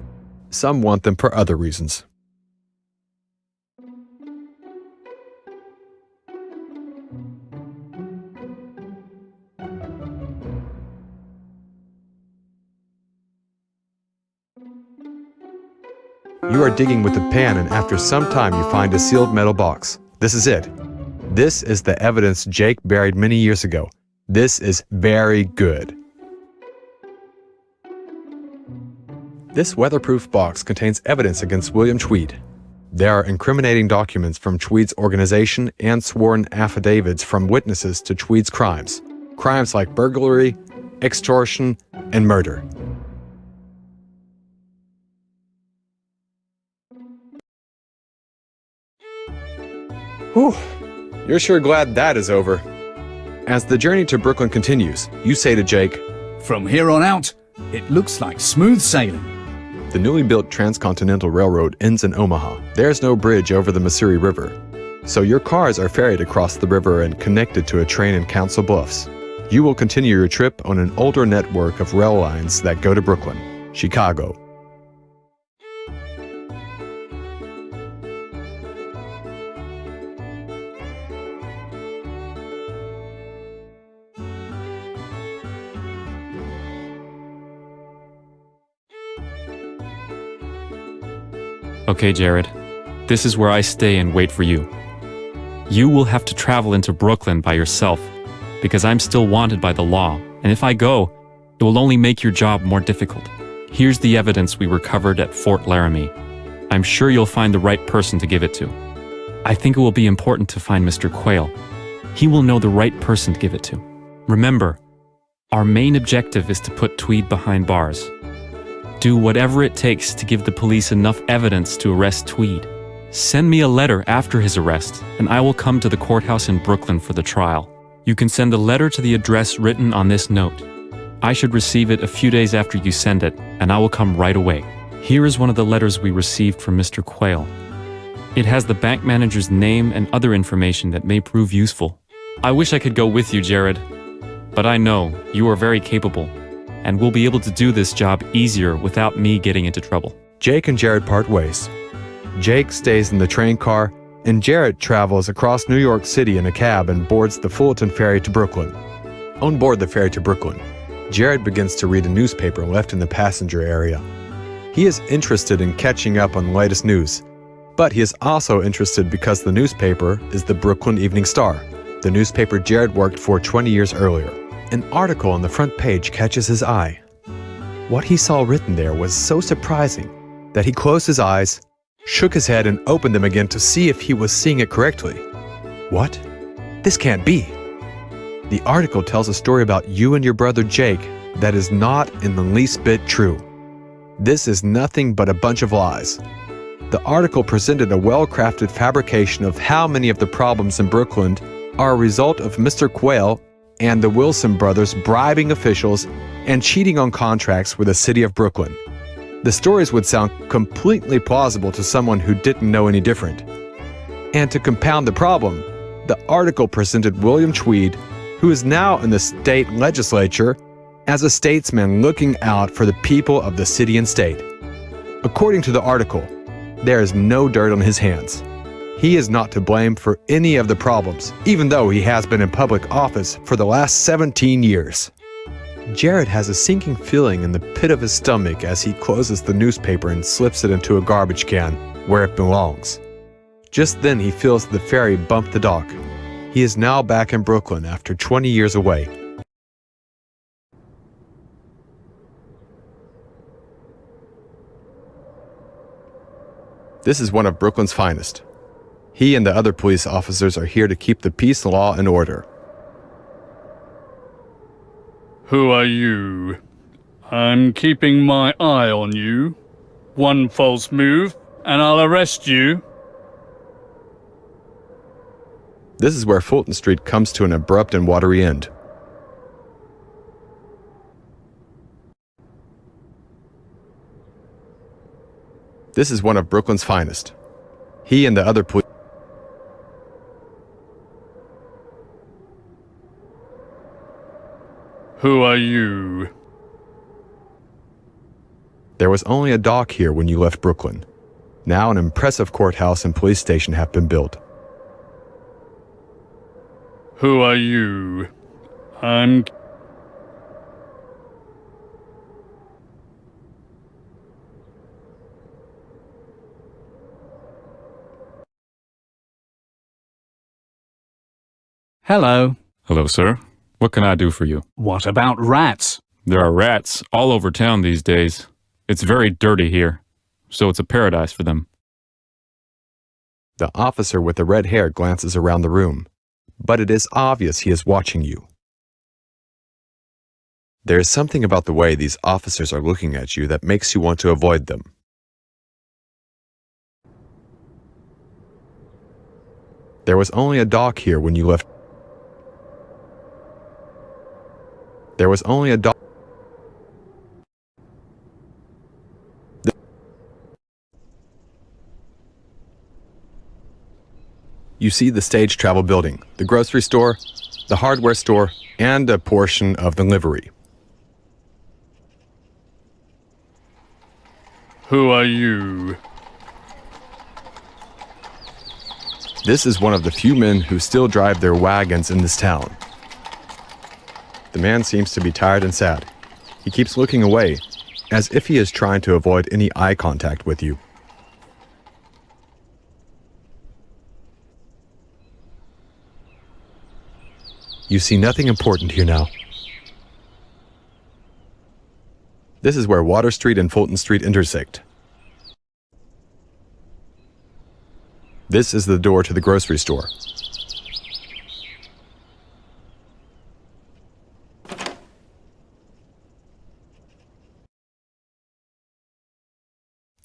some want them for other reasons. You are digging with the pan, and after some time you find a sealed metal box. This is it. This is the evidence Jake buried many years ago. This is very good. This weatherproof box contains evidence against William Tweed. There are incriminating documents from Tweed's organization and sworn affidavits from witnesses to Tweed's crimes. Crimes like burglary, extortion, and murder. Whew, you're sure glad that is over. As the journey to Brooklyn continues, you say to Jake, From here on out, it looks like smooth sailing. the newly built Transcontinental Railroad ends in Omaha. There's no bridge over the Missouri River. So your cars are ferried across the river and connected to a train in Council Bluffs. You will continue your trip on an older network of rail lines that go to Brooklyn, Chicago. Okay, Jerrod. This is where I stay and wait for you. You will have to travel into Brooklyn by yourself, because I'm still wanted by the law, and if I go, it will only make your job more difficult. Here's the evidence we recovered at Fort Laramie. I'm sure you'll find the right person to give it to. I think it will be important to find Mr. Quayle. He will know the right person to give it to. Remember, our main objective is to put Tweed behind bars. Do whatever it takes to give the police enough evidence to arrest Tweed. Send me a letter after his arrest, and I will come to the courthouse in Brooklyn for the trial. You can send the letter to the address written on this note. I should receive it a few days after you send it, and I will come right away. Here is one of the letters we received from Mr. Quayle. It has the bank manager's name and other information that may prove useful. I wish I could go with you, Jerrod, but I know you are very capable, and will be able to do this job easier without me getting into trouble. Jake and Jerrod part ways. Jake stays in the train car, and Jerrod travels across New York City in a cab and boards the Fulton ferry to Brooklyn. On board the ferry to Brooklyn, Jerrod begins to read a newspaper left in the passenger area. He is interested in catching up on the latest news, but he is also interested because the newspaper is the Brooklyn Evening Star, the newspaper Jerrod worked for 20 years earlier. An article on the front page catches his eye. What he saw written there was so surprising that he closed his eyes, shook his head, and opened them again to see if he was seeing it correctly. What? This can't be. The article tells a story about you and your brother Jake that is not in the least bit true. This is nothing but a bunch of lies. The article presented a well-crafted fabrication of how many of the problems in Brooklyn are a result of Mr. Quayle and the Wilson brothers bribing officials and cheating on contracts with the city of Brooklyn. The stories would sound completely plausible to someone who didn't know any different. And to compound the problem, the article presented William Tweed, who is now in the state legislature, as a statesman looking out for the people of the city and state. According to the article, there is no dirt on his hands. He is not to blame for any of the problems, even though he has been in public office for the last 17 years. Jerrod has a sinking feeling in the pit of his stomach as he closes the newspaper and slips it into a garbage can, where it belongs. Just then he feels the ferry bump the dock. He is now back in Brooklyn after 20 years away. This is one of Brooklyn's finest. He and the other police officers are here to keep the peace, law, and order. Who are you? I'm keeping my eye on you. One false move, and I'll arrest you. This is where Fulton Street comes to an abrupt and watery end. This is one of Brooklyn's finest. He and the other police... Who are you? There was only a dock here when you left Brooklyn. Now an impressive courthouse and police station have been built. Who are you? I'm... Hello. Hello, sir. What can I do for you? What about rats? There are rats all over town these days. It's very dirty here, so it's a paradise for them. The officer with the red hair glances around the room, but it is obvious he is watching you. There is something about the way these officers are looking at you that makes you want to avoid them. There was only a dock here when you left. There was only a dock. You see the stage travel building, the grocery store, the hardware store, and a portion of the livery. Who are you? This is one of the few men who still drive their wagons in this town. The man seems to be tired and sad. He keeps looking away, as if he is trying to avoid any eye contact with you. You see nothing important here now. This is where Water Street and Fulton Street intersect. This is the door to the grocery store.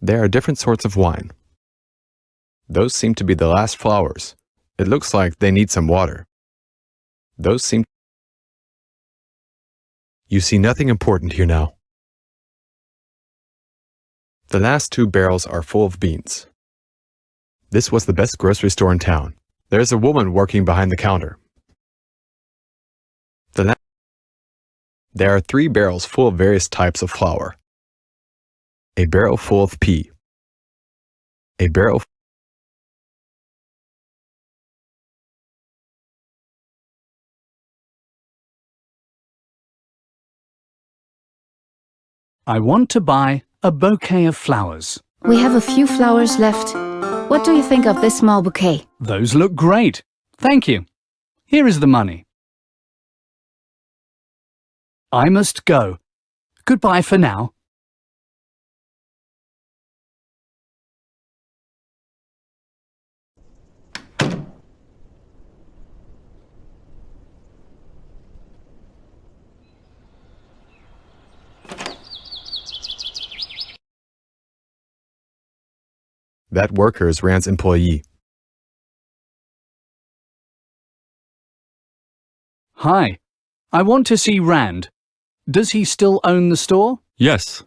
There are different sorts of wine. Those seem to be the last flowers. It looks like they need some water. Those seem... You see nothing important here now. The last 2 barrels are full of beans. This was the best grocery store in town. There's a woman working behind the counter. There are 3 barrels full of various types of flour. A barrel full of pea. A barrel... I want to buy a bouquet of flowers. We have a few flowers left. What do you think of this small bouquet? Those look great. Thank you. Here is the money. I must go. Goodbye for now. That worker is Rand's employee. Hi. I want to see Rand. Does he still own the store? Yes,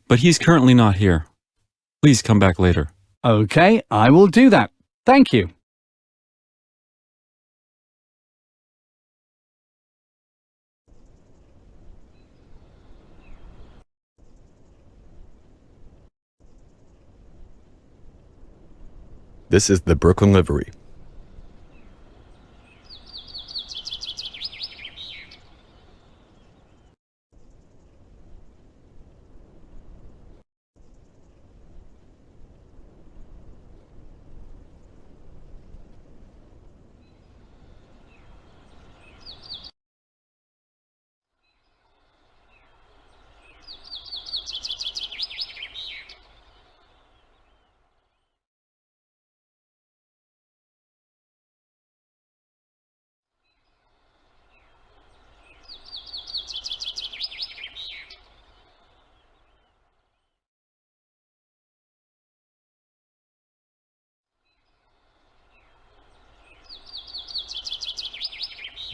but he's currently not here. Please come back later. Okay, I will do that. Thank you. This is the Brooklyn Livery.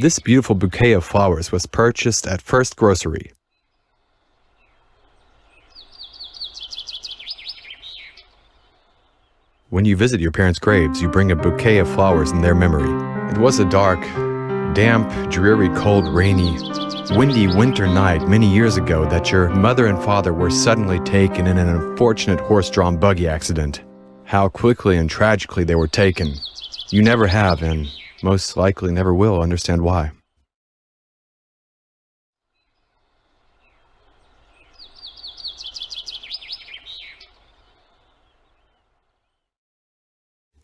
This beautiful bouquet of flowers was purchased at First Grocery. When you visit your parents' graves, you bring a bouquet of flowers in their memory. It was a dark, damp, dreary, cold, rainy, windy winter night many years ago that your mother and father were suddenly taken in an unfortunate horse-drawn buggy accident. How quickly and tragically they were taken. You never have, and most likely never will, understand why.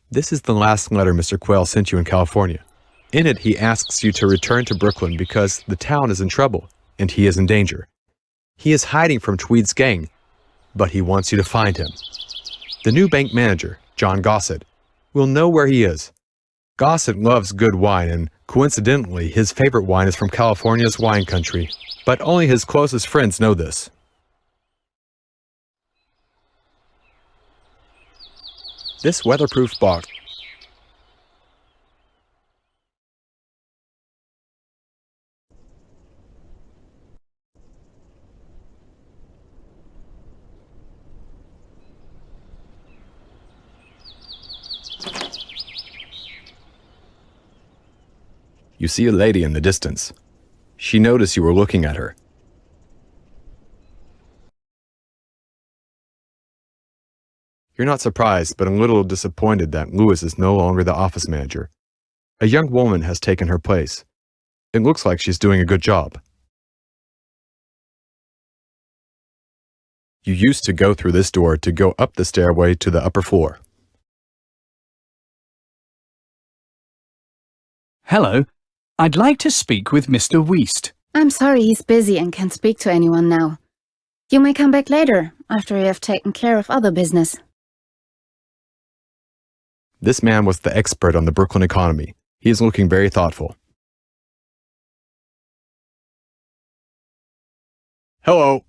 This is the last letter Mr. Quayle sent you in California. In it, he asks you to return to Brooklyn because the town is in trouble, and he is in danger. He is hiding from Tweed's gang, but he wants you to find him. The new bank manager, John Gossett, will know where he is. Gossett loves good wine, and coincidentally, his favorite wine is from California's wine country. But only his closest friends know this. This weatherproof box. You see a lady in the distance. She noticed you were looking at her. You're not surprised, but a little disappointed that Lewis is no longer the office manager. A young woman has taken her place. It looks like she's doing a good job. You used to go through this door to go up the stairway to the upper floor. Hello. I'd like to speak with Mr. Wiest. I'm sorry he's busy and can't speak to anyone now. You may come back later, after you have taken care of other business. This man was the expert on the Brooklyn economy. He is looking very thoughtful. Hello.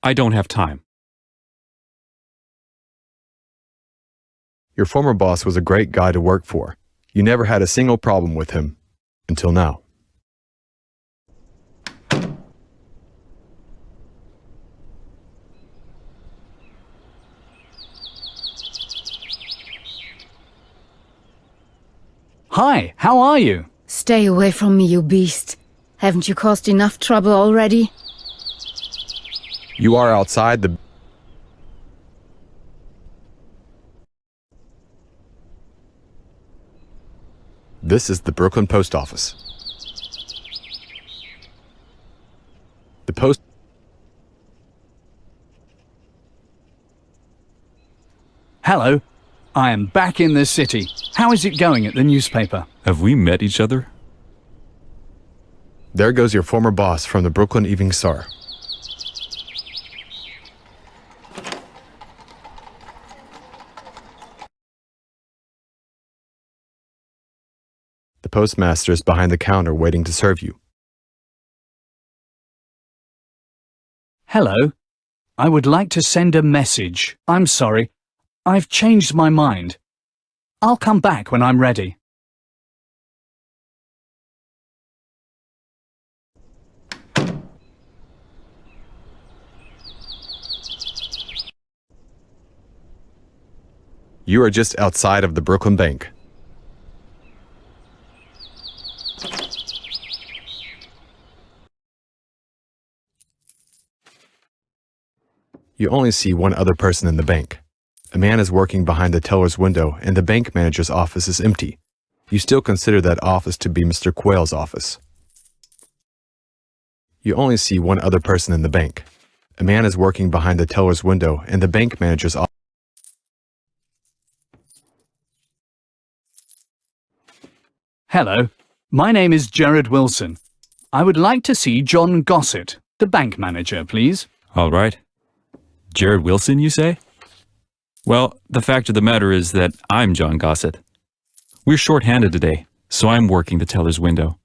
I don't have time. Your former boss was a great guy to work for. You never had a single problem with him. Until now. Hi, how are you? Stay away from me, you beast. Haven't you caused enough trouble already? You are outside the... This is the Brooklyn Post Office. The post... Hello. I am back in the city. How is it going at the newspaper? Have we met each other? There goes your former boss from the Brooklyn Evening Star. The postmaster is behind the counter waiting to serve you. Hello. I would like to send a message. I'm sorry. I've changed my mind. I'll come back when I'm ready. You are just outside of the Brooklyn Bank. You only see one other person in the bank. A man is working behind the teller's window and the bank manager's office is empty. You still consider that office to be Mr. Quayle's office. You only see one other person in the bank. A man is working behind the teller's window and the bank manager's office. Hello. My name is Jerrod Wilson. I would like to see John Gossett, the bank manager, please. All right. Jerrod Wilson, you say? Well, the fact of the matter is that I'm John Gossett. We're short-handed today, so I'm working the teller's window.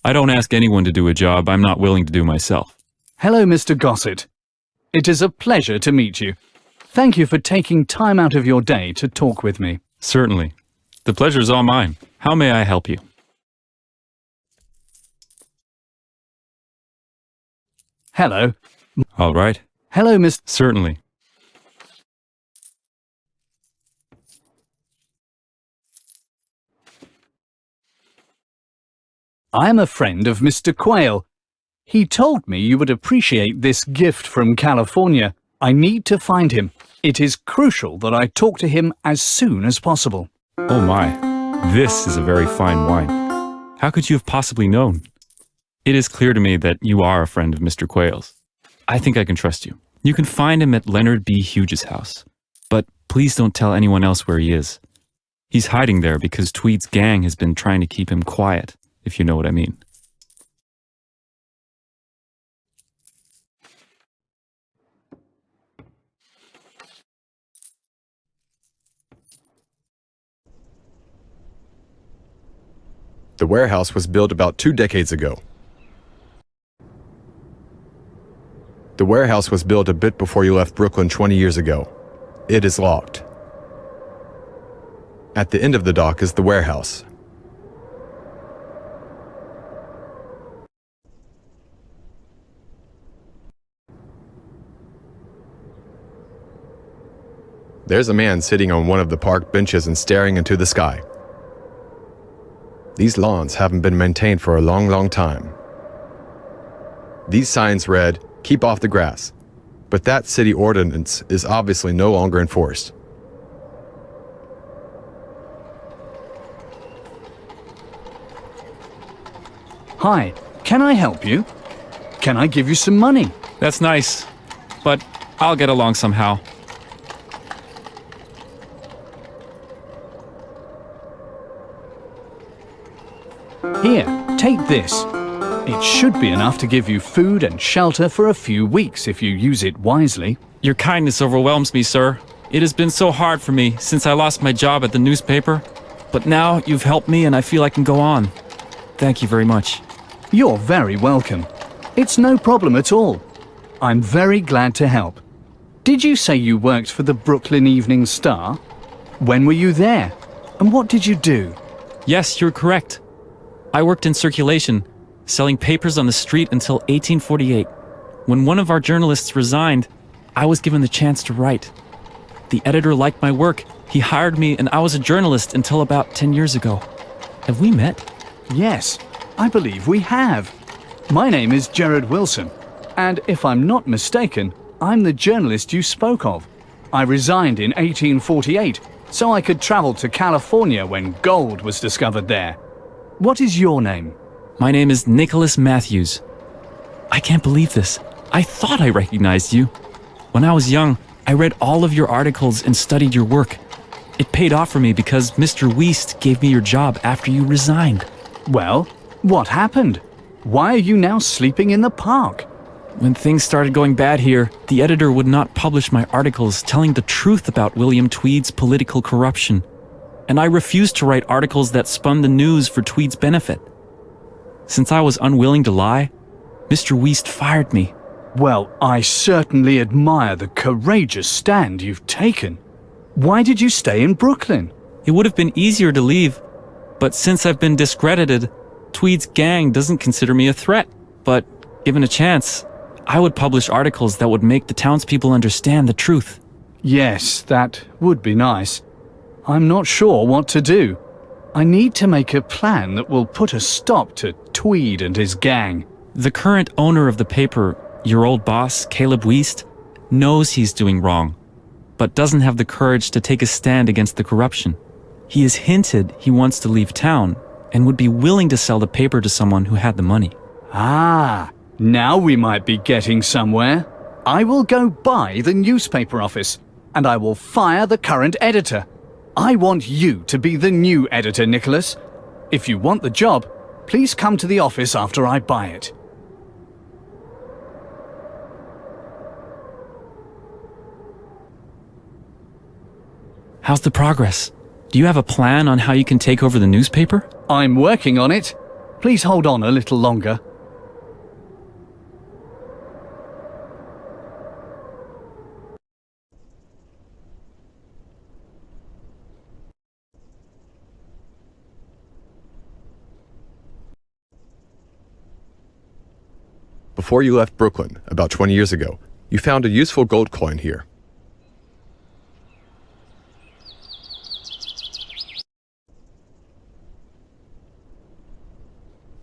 I don't ask anyone to do a job I'm not willing to do myself. Hello, Mr. Gossett. It is a pleasure to meet you. Thank you for taking time out of your day to talk with me. Certainly. The pleasure's all mine. How may I help you? Hello. All right. Hello, Miss... Certainly. I am a friend of Mr. Quayle. He told me you would appreciate this gift from California. I need to find him. It is crucial that I talk to him as soon as possible. Oh my. This is a very fine wine. How could you have possibly known? It is clear to me that you are a friend of Mr. Quayle's. I think I can trust you. You can find him at Leonard B. Hughes' house. But please don't tell anyone else where he is. He's hiding there because Tweed's gang has been trying to keep him quiet, if you know what I mean. The warehouse was built about 2 decades ago. The warehouse was built a bit before you left Brooklyn 20 years ago. It is locked. At the end of the dock is the warehouse. There's a man sitting on one of the park benches and staring into the sky. These lawns haven't been maintained for a long, long time. These signs read, "Keep off the grass," but that city ordinance is obviously no longer enforced. Hi, can I help you? Can I give you some money? That's nice, but I'll get along somehow. Here, take this. It should be enough to give you food and shelter for a few weeks if you use it wisely. Your kindness overwhelms me, sir. It has been so hard for me since I lost my job at the newspaper. But now you've helped me and I feel I can go on. Thank you very much. You're very welcome. It's no problem at all. I'm very glad to help. Did you say you worked for the Brooklyn Evening Star? When were you there? And what did you do? Yes, you're correct. I worked in circulation, selling papers on the street until 1848. When one of our journalists resigned, I was given the chance to write. The editor liked my work. He hired me and I was a journalist until about 10 years ago. Have we met? Yes, I believe we have. My name is Jerrod Wilson, and if I'm not mistaken, I'm the journalist you spoke of. I resigned in 1848 so I could travel to California when gold was discovered there. What is your name? My name is Nicholas Matthews. I can't believe this. I thought I recognized you. When I was young, I read all of your articles and studied your work. It paid off for me because Mr. Wiest gave me your job after you resigned. Well, what happened? Why are you now sleeping in the park? When things started going bad here, the editor would not publish my articles telling the truth about William Tweed's political corruption. And I refused to write articles that spun the news for Tweed's benefit. Since I was unwilling to lie, Mr. Wiest fired me. Well, I certainly admire the courageous stand you've taken. Why did you stay in Brooklyn? It would have been easier to leave, but since I've been discredited, Tweed's gang doesn't consider me a threat. But given a chance, I would publish articles that would make the townspeople understand the truth. Yes, that would be nice. I'm not sure what to do. I need to make a plan that will put a stop to Tweed and his gang. The current owner of the paper, your old boss, Caleb Wiest, knows he's doing wrong, but doesn't have the courage to take a stand against the corruption. He has hinted he wants to leave town and would be willing to sell the paper to someone who had the money. Ah, now we might be getting somewhere. I will go buy the newspaper office, and I will fire the current editor. I want you to be the new editor, Nicholas. If you want the job, please come to the office after I buy it. How's the progress? Do you have a plan on how you can take over the newspaper? I'm working on it. Please hold on a little longer. Before you left Brooklyn, about 20 years ago, you found a useful gold coin here.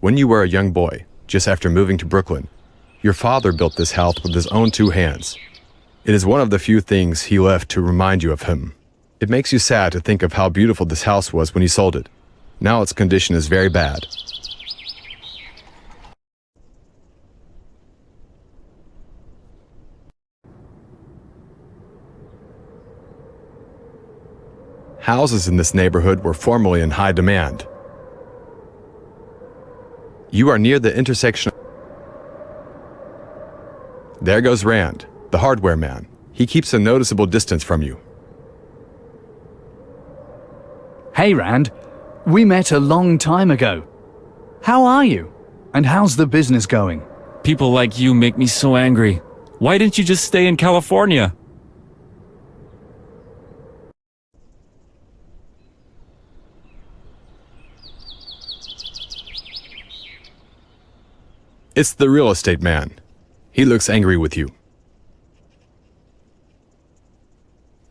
When you were a young boy, just after moving to Brooklyn, your father built this house with his own two hands. It is one of the few things he left to remind you of him. It makes you sad to think of how beautiful this house was when he sold it. Now its condition is very bad. Houses in this neighborhood were formerly in high demand. You are near the intersection. There goes Rand, the hardware man. He keeps a noticeable distance from you. Hey, Rand. We met a long time ago. How are you? And how's the business going? People like you make me so angry. Why didn't you just stay in California? It's the real estate man. He looks angry with you.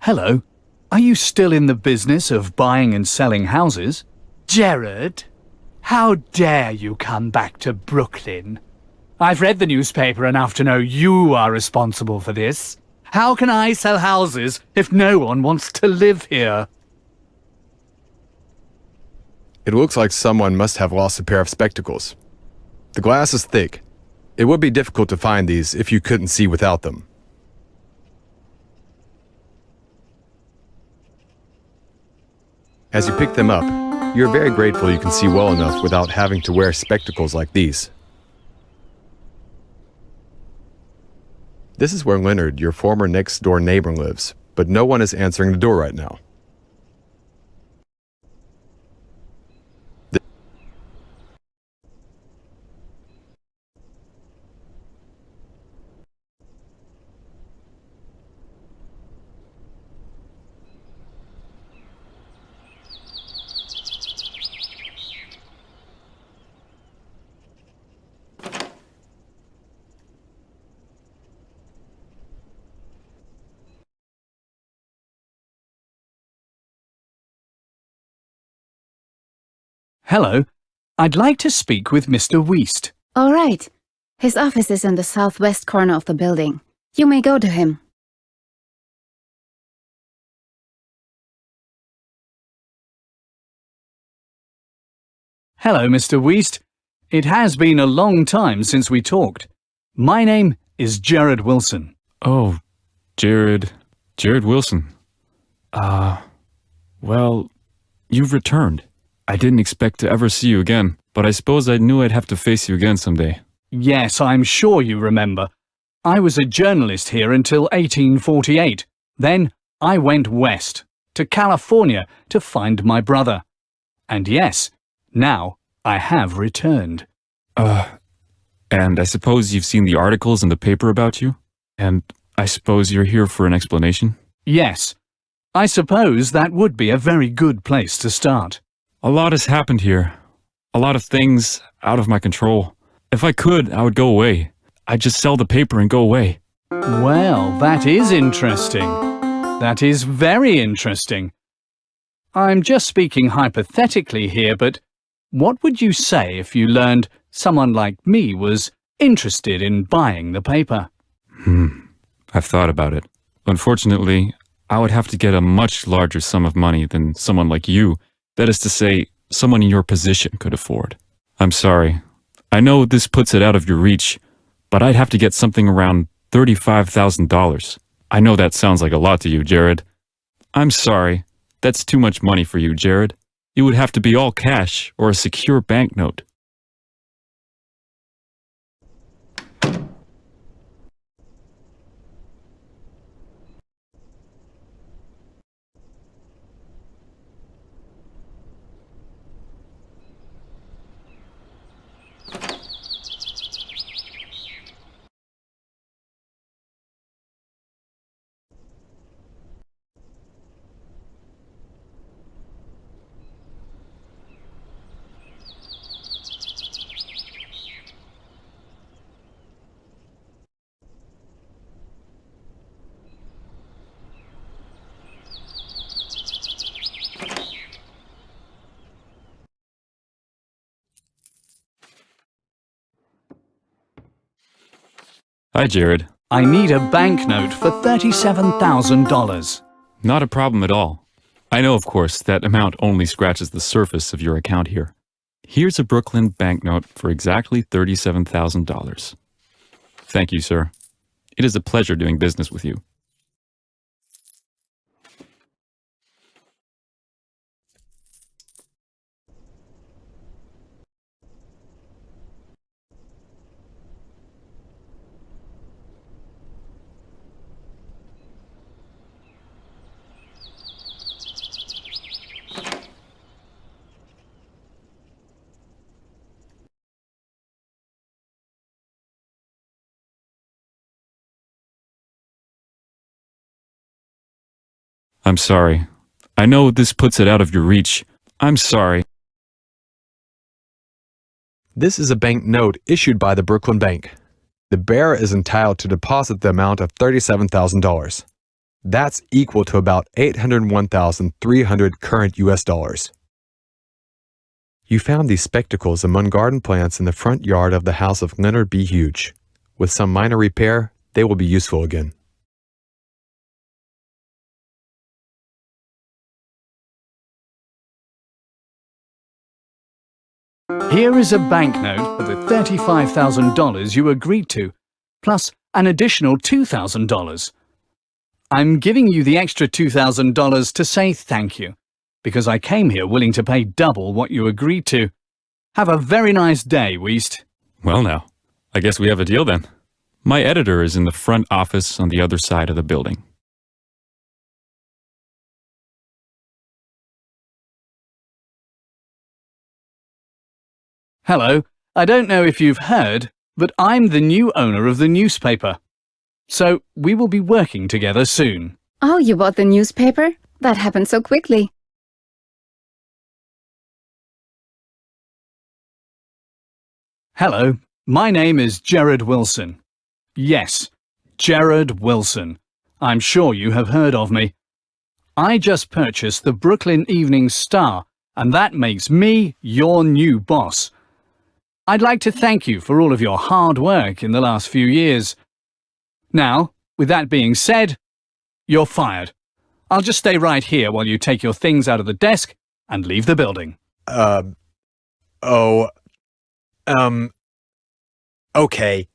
Hello. Are you still in the business of buying and selling houses? Jerrod, how dare you come back to Brooklyn? I've read the newspaper enough to know you are responsible for this. How can I sell houses if no one wants to live here? It looks like someone must have lost a pair of spectacles. The glass is thick. It would be difficult to find these if you couldn't see without them. As you pick them up, you're very grateful you can see well enough without having to wear spectacles like these. This is where Leonard, your former next-door neighbor, lives, but no one is answering the door right now. Hello. I'd like to speak with Mr. Wiest. All right. His office is in the southwest corner of the building. You may go to him. Hello, Mr. Wiest. It has been a long time since we talked. My name is Jerrod Wilson. Oh, Jerrod Wilson. Well, you've returned. I didn't expect to ever see you again, but I suppose I knew I'd have to face you again someday. Yes, I'm sure you remember. I was a journalist here until 1848. Then I went west, to California, to find my brother. And yes, now I have returned. And I suppose you've seen the articles in the paper about you? And I suppose you're here for an explanation? Yes, I suppose that would be a very good place to start. A lot has happened here. A lot of things out of my control. If I could, I would go away. I'd just sell the paper and go away. Well, that is interesting. That is very interesting. I'm just speaking hypothetically here, but what would you say if you learned someone like me was interested in buying the paper? I've thought about it. Unfortunately, I would have to get a much larger sum of money than someone like you, that is to say, someone in your position could afford. I'm sorry. I know this puts it out of your reach, but I'd have to get something around $35,000. I know that sounds like a lot to you, Jerrod. I'm sorry. That's too much money for you, Jerrod. It would have to be all cash or a secure banknote. Hi, Jerrod. I need a banknote for $37,000. Not a problem at all. I know, of course, that amount only scratches the surface of your account here. Here's a Brooklyn banknote for exactly $37,000. Thank you, sir. It is a pleasure doing business with you. I'm sorry. I know this puts it out of your reach. I'm sorry. This is a bank note issued by the Brooklyn Bank. The bearer is entitled to deposit the amount of $37,000. That's equal to about $801,300 current US dollars. You found these spectacles among garden plants in the front yard of the house of Leonard B. Huge. With some minor repair, they will be useful again. Here is a banknote for the $35,000 you agreed to, plus an additional $2,000. I'm giving you the extra $2,000 to say thank you, because I came here willing to pay double what you agreed to. Have a very nice day, Weast. Well now, I guess we have a deal then. My editor is in the front office on the other side of the building. Hello, I don't know if you've heard, but I'm the new owner of the newspaper. So we will be working together soon. Oh, you bought the newspaper? That happened so quickly. Hello, my name is Jerrod Wilson. Yes, Jerrod Wilson. I'm sure you have heard of me. I just purchased the Brooklyn Evening Star, and that makes me your new boss. I'd like to thank you for all of your hard work in the last few years. Now, with that being said, you're fired. I'll just stay right here while you take your things out of the desk and leave the building. Okay.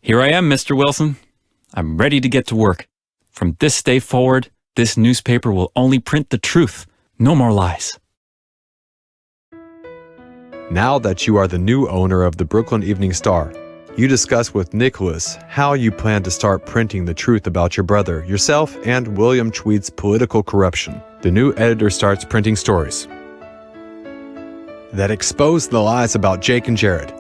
Here I am, Mr. Wilson. I'm ready to get to work. From this day forward, this newspaper will only print the truth, no more lies. Now that you are the new owner of the Brooklyn Evening Star, you discuss with Nicholas how you plan to start printing the truth about your brother, yourself, and William Tweed's political corruption. The new editor starts printing stories that expose the lies about Jake and Jerrod.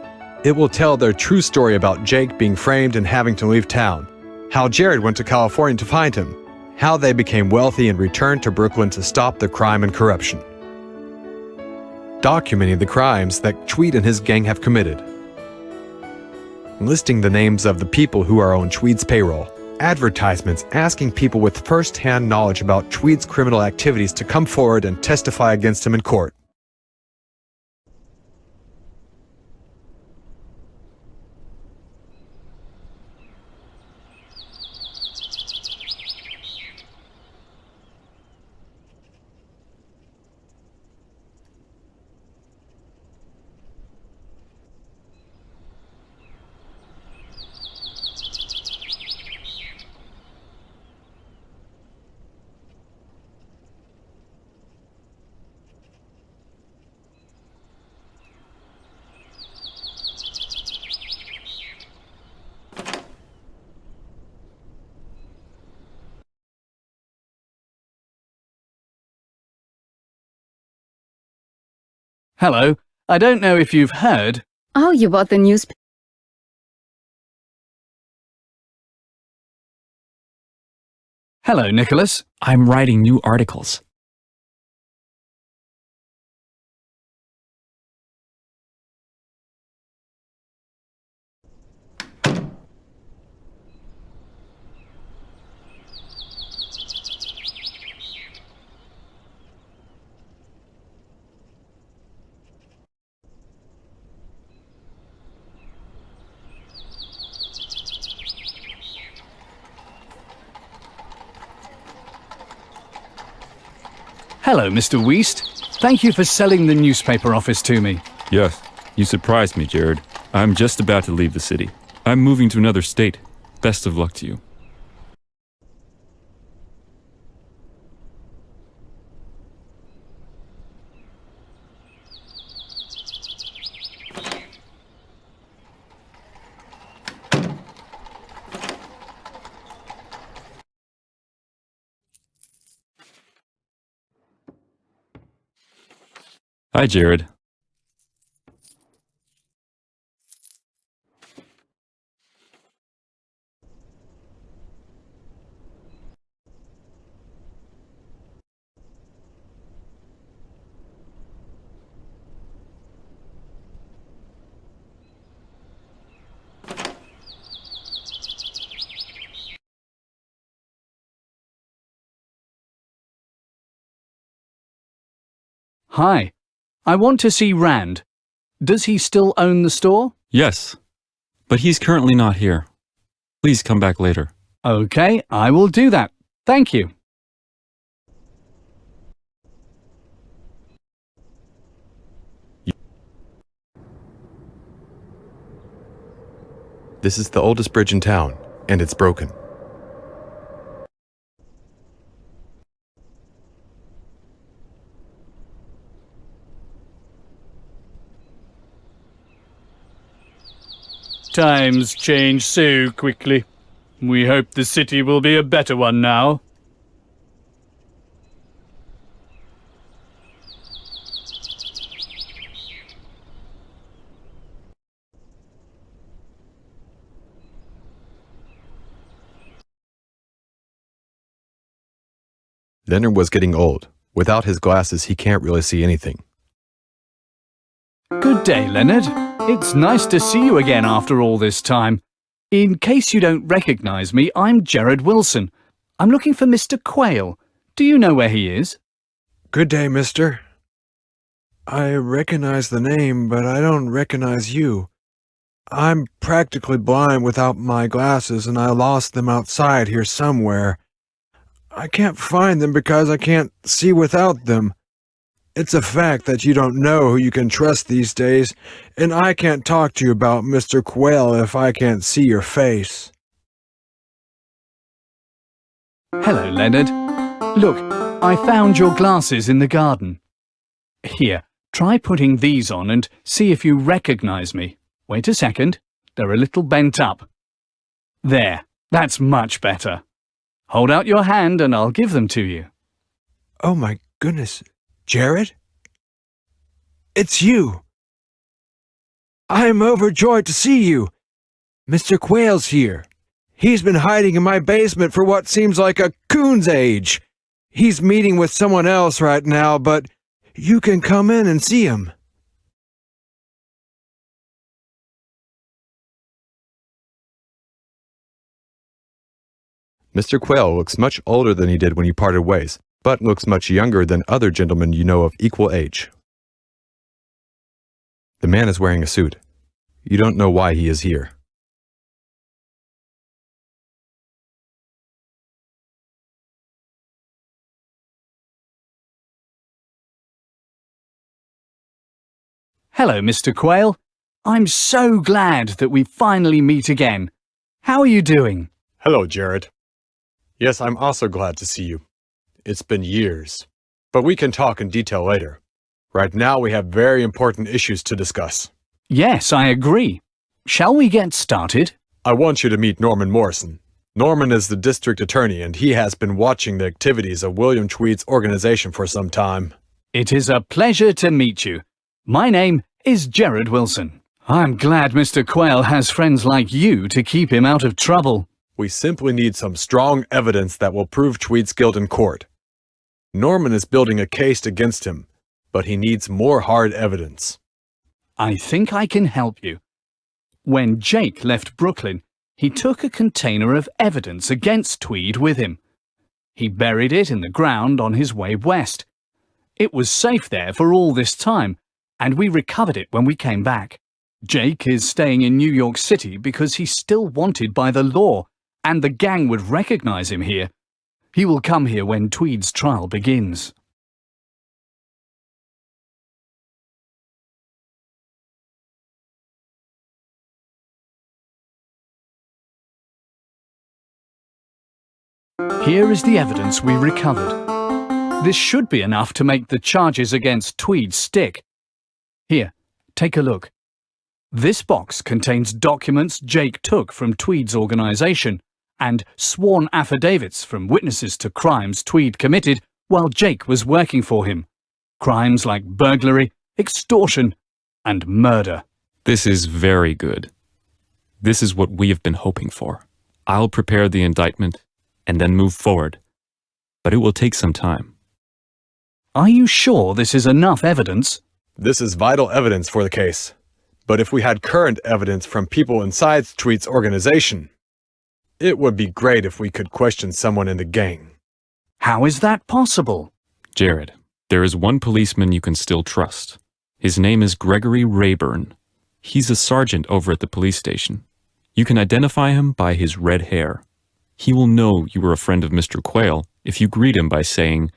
It will tell their true story about Jake being framed and having to leave town, how Jerrod went to California to find him, how they became wealthy and returned to Brooklyn to stop the crime and corruption, documenting the crimes that Tweed and his gang have committed, listing the names of the people who are on Tweed's payroll, advertisements asking people with first-hand knowledge about Tweed's criminal activities to come forward and testify against him in court. Hello, I don't know if you've heard. Oh, you bought the newspaper. Hello, Nicholas. I'm writing new articles. Hello, Mr. Weast. Thank you for selling the newspaper office to me. Yes, you surprised me, Jerrod. I'm just about to leave the city. I'm moving to another state. Best of luck to you. Hi, Jerrod. Hi. I want to see Rand. Does he still own the store? Yes, but he's currently not here. Please come back later. Okay, I will do that. Thank you. This is the oldest bridge in town, and it's broken. Times change so quickly. We hope the city will be a better one now. Leonard was getting old. Without his glasses, he can't really see anything. Good day, Leonard. It's nice to see you again after all this time. In case you don't recognize me, I'm Jerrod Wilson. I'm looking for Mr. Quayle. Do you know where he is? Good day, mister. I recognize the name, but I don't recognize you. I'm practically blind without my glasses, and I lost them outside here somewhere. I can't find them because I can't see without them. It's a fact that you don't know who you can trust these days, and I can't talk to you about Mr. Quayle if I can't see your face. Hello, Leonard. Look, I found your glasses in the garden. Here, try putting these on and see if you recognize me. Wait a second. They're a little bent up. There, that's much better. Hold out your hand and I'll give them to you. Oh my goodness, Jerrod? It's you! I am overjoyed to see you! Mr. Quayle's here. He's been hiding in my basement for what seems like a coon's age. He's meeting with someone else right now, but you can come in and see him. Mr. Quayle looks much older than he did when you parted ways, but looks much younger than other gentlemen you know of equal age. The man is wearing a suit. You don't know why he is here. Hello, Mr. Quayle. I'm so glad that we finally meet again. How are you doing? Hello, Jerrod. Yes, I'm also glad to see you. It's been years, but we can talk in detail later. Right now we have very important issues to discuss. Yes, I agree. Shall we get started? I want you to meet Norman Morrison. Norman is the district attorney and he has been watching the activities of William Tweed's organization for some time. It is a pleasure to meet you. My name is Jerrod Wilson. I'm glad Mr. Quayle has friends like you to keep him out of trouble. We simply need some strong evidence that will prove Tweed's guilt in court. Norman is building a case against him, but he needs more hard evidence. I think I can help you. When Jake left Brooklyn, he took a container of evidence against Tweed with him. He buried it in the ground on his way west. It was safe there for all this time, and we recovered it when we came back. Jake is staying in New York City because he's still wanted by the law, and the gang would recognize him here. He will come here when Tweed's trial begins. Here is the evidence we recovered. This should be enough to make the charges against Tweed stick. Here, take a look. This box contains documents Jake took from Tweed's organization and sworn affidavits from witnesses to crimes Tweed committed while Jake was working for him. Crimes like burglary, extortion, and murder. This is very good. This is what we have been hoping for. I'll prepare the indictment and then move forward, but it will take some time. Are you sure this is enough evidence? This is vital evidence for the case. But if we had current evidence from people inside Tweed's organization, it would be great if we could question someone in the gang. How is that possible? Jerrod, there is one policeman you can still trust. His name is Gregory Rayburn. He's a sergeant over at the police station. You can identify him by his red hair. He will know you were a friend of Mr. Quayle if you greet him by saying,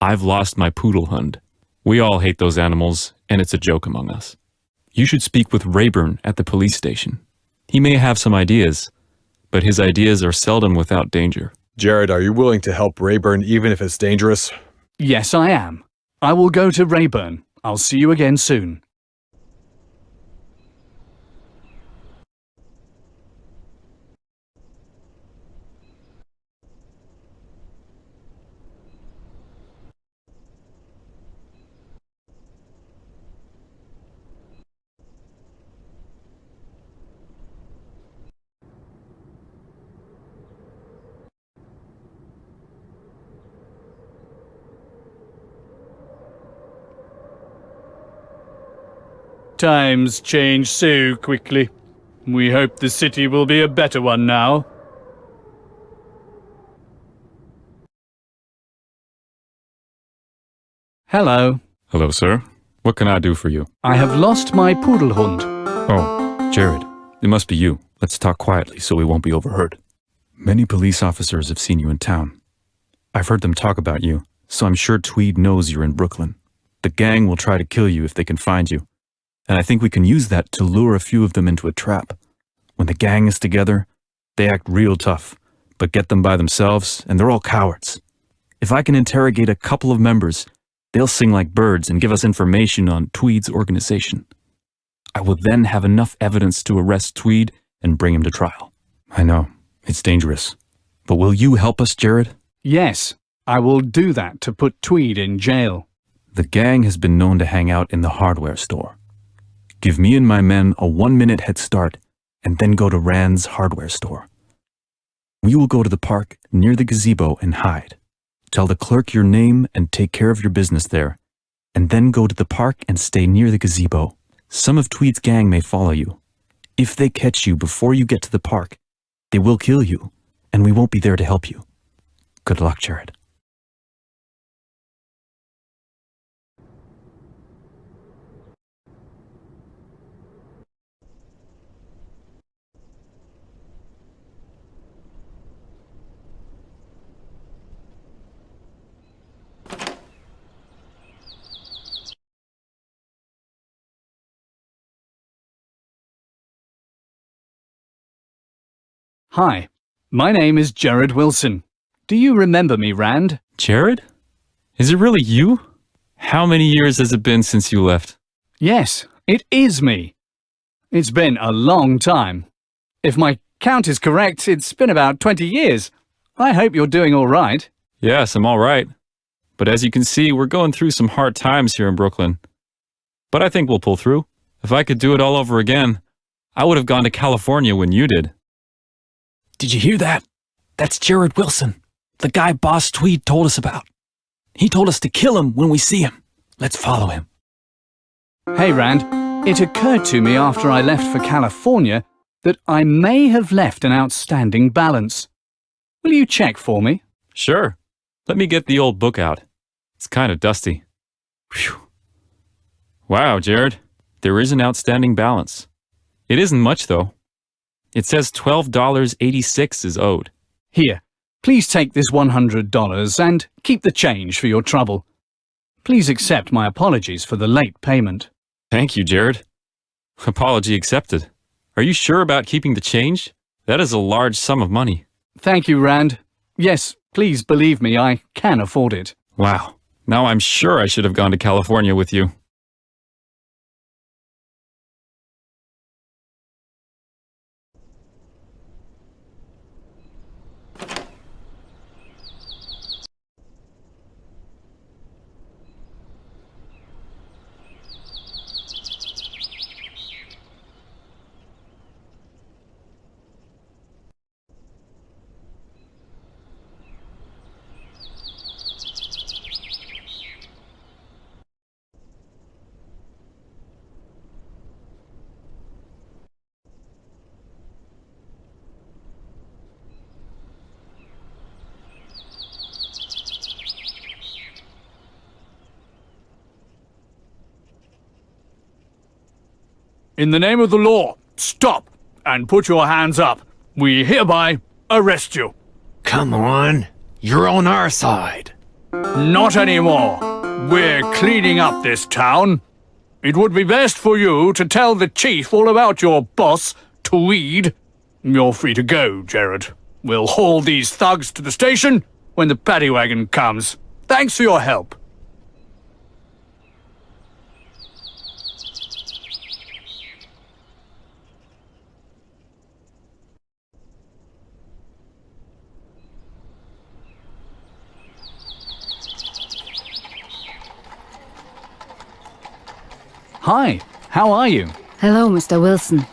"I've lost my poodle hund. We all hate those animals, and it's a joke among us." You should speak with Rayburn at the police station. He may have some ideas, but his ideas are seldom without danger. Jerrod, are you willing to help Rayburn even if it's dangerous? Yes, I am. I will go to Rayburn. I'll see you again soon. Times change so quickly. We hope the city will be a better one now. Hello. Hello, sir. What can I do for you? I have lost my poodlehund. Oh, Jerrod, it must be you. Let's talk quietly so we won't be overheard. Many police officers have seen you in town. I've heard them talk about you, so I'm sure Tweed knows you're in Brooklyn. The gang will try to kill you if they can find you, and I think we can use that to lure a few of them into a trap. When the gang is together, they act real tough, but get them by themselves, and they're all cowards. If I can interrogate a couple of members, they'll sing like birds and give us information on Tweed's organization. I will then have enough evidence to arrest Tweed and bring him to trial. I know, it's dangerous. But will you help us, Jerrod? Yes, I will do that to put Tweed in jail. The gang has been known to hang out in the hardware store. Give me and my men a 1-minute head start, and then go to Rand's hardware store. We will go to the park near the gazebo and hide. Tell the clerk your name and take care of your business there, and then go to the park and stay near the gazebo. Some of Tweed's gang may follow you. If they catch you before you get to the park, they will kill you, and we won't be there to help you. Good luck, Jerrod. Hi, my name is Jerrod Wilson. Do you remember me, Rand? Jerrod? Is it really you? How many years has it been since you left? Yes, it is me. It's been a long time. If my count is correct, it's been about 20 years. I hope you're doing all right. Yes, I'm all right. But as you can see, we're going through some hard times here in Brooklyn. But I think we'll pull through. If I could do it all over again, I would have gone to California when you did. Did you hear that? That's Jerrod Wilson, the guy Boss Tweed told us about. He told us to kill him when we see him. Let's follow him. Hey, Rand, it occurred to me after I left for California that I may have left an outstanding balance. Will you check for me? Sure. Let me get the old book out. It's kind of dusty. Whew. Wow, Jerrod. There is an outstanding balance. It isn't much, though. It says $12.86 is owed. Here, please take this $100 and keep the change for your trouble. Please accept my apologies for the late payment. Thank you, Jerrod. Apology accepted. Are you sure about keeping the change? That is a large sum of money. Thank you, Rand. Yes, please believe me, I can afford it. Wow. Now I'm sure I should have gone to California with you. In the name of the law, stop and put your hands up. We hereby arrest you. Come on, you're on our side. Not anymore. We're cleaning up this town. It would be best for you to tell the chief all about your boss, Tweed. You're free to go, Jerrod. We'll haul these thugs to the station when the paddy wagon comes. Thanks for your help. Hi, how are you? Hello, Mr. Wilson.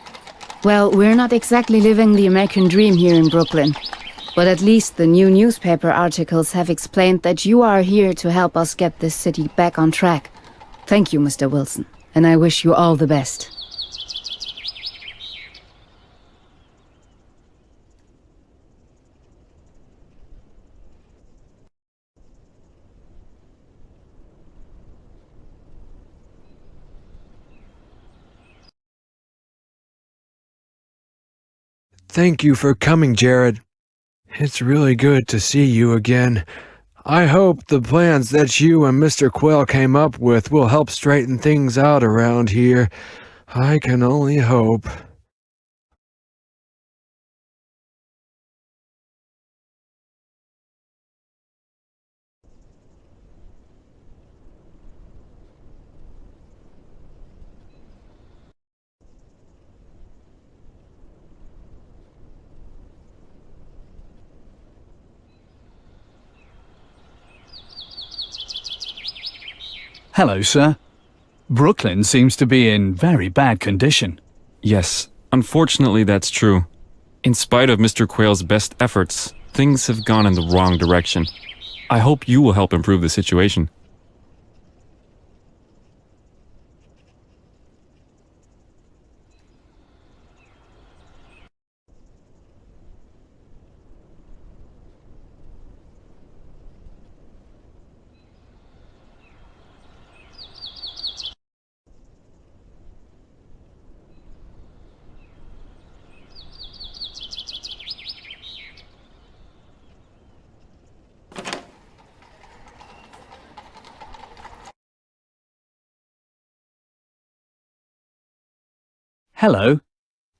Well, we're not exactly living the American dream here in Brooklyn. But at least the new newspaper articles have explained that you are here to help us get this city back on track. Thank you, Mr. Wilson, and I wish you all the best. Thank you for coming, Jerrod. It's really good to see you again. I hope the plans that you and Mr. Quayle came up with will help straighten things out around here. I can only hope. Hello, sir. Brooklyn seems to be in very bad condition. Yes, unfortunately that's true. In spite of Mr. Quayle's best efforts, things have gone in the wrong direction. I hope you will help improve the situation. Hello.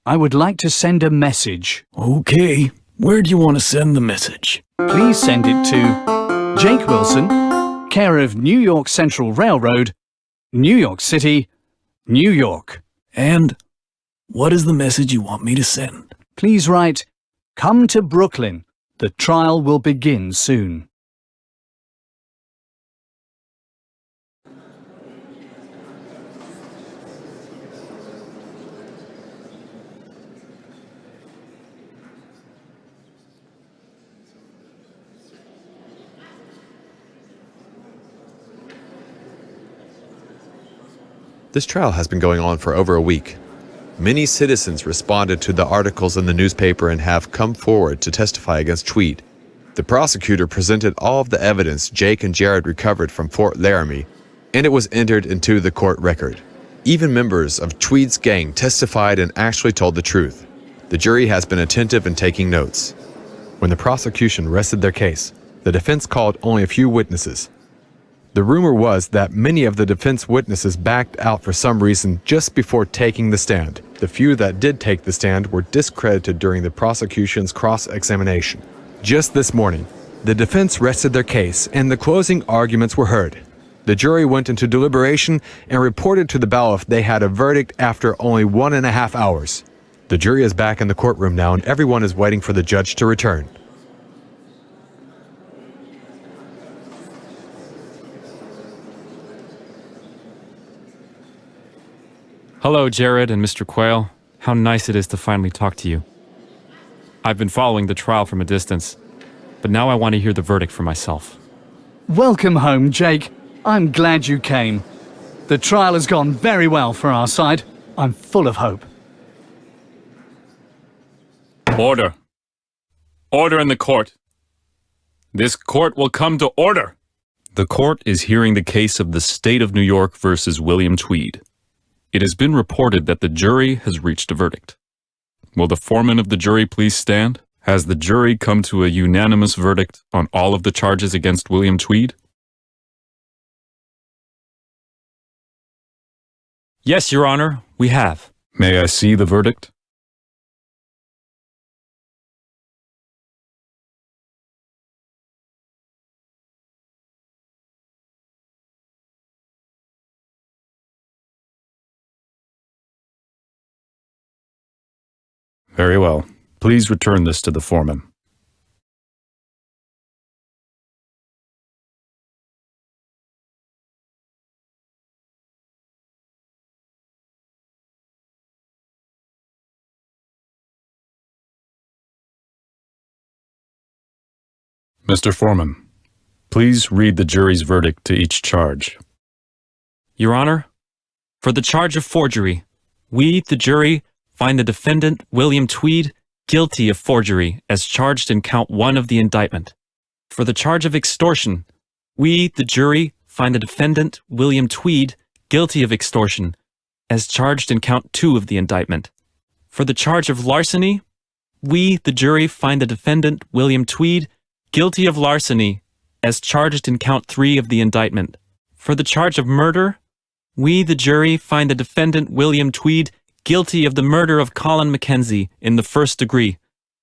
I would like to send a message. Okay, where do you want to send the message? Please send it to Jake Wilson, care of New York Central Railroad, New York City, New York. And what is the message you want me to send? Please write, "Come to Brooklyn. The trial will begin soon." This trial has been going on for over a week. Many citizens responded to the articles in the newspaper and have come forward to testify against Tweed. The prosecutor presented all of the evidence Jake and Jerrod recovered from Fort Laramie, and it was entered into the court record. Even members of Tweed's gang testified and actually told the truth. The jury has been attentive in taking notes. When the prosecution rested their case, the defense called only a few witnesses. The rumor was that many of the defense witnesses backed out for some reason just before taking the stand. The few that did take the stand were discredited during the prosecution's cross-examination. Just this morning, the defense rested their case and the closing arguments were heard. The jury went into deliberation and reported to the bailiff they had a verdict after only 1.5 hours. The jury is back in the courtroom now and everyone is waiting for the judge to return. Hello, Jerrod and Mr. Quayle. How nice it is to finally talk to you. I've been following the trial from a distance, but now I want to hear the verdict for myself. Welcome home, Jake. I'm glad you came. The trial has gone very well for our side. I'm full of hope. Order. Order in the court. This court will come to order. The court is hearing the case of the State of New York versus William Tweed. It has been reported that the jury has reached a verdict. Will the foreman of the jury please stand? Has the jury come to a unanimous verdict on all of the charges against William Tweed? Yes, Your Honor, we have. May I see the verdict? Very well. Please return this to the foreman. Mr. Foreman, please read the jury's verdict to each charge. Your Honor, for the charge of forgery, we, the jury, find the defendant, William Tweed, guilty of forgery as charged in count 1 of the indictment. For the charge of extortion, we, the jury, find the defendant, William Tweed, guilty of extortion as charged in count 2 of the indictment. For the charge of larceny, we, the jury, find the defendant, William Tweed, guilty of larceny as charged in count 3 of the indictment. For the charge of murder, we, the jury, find the defendant, William Tweed, guilty of the murder of Colin Mackenzie in the first degree,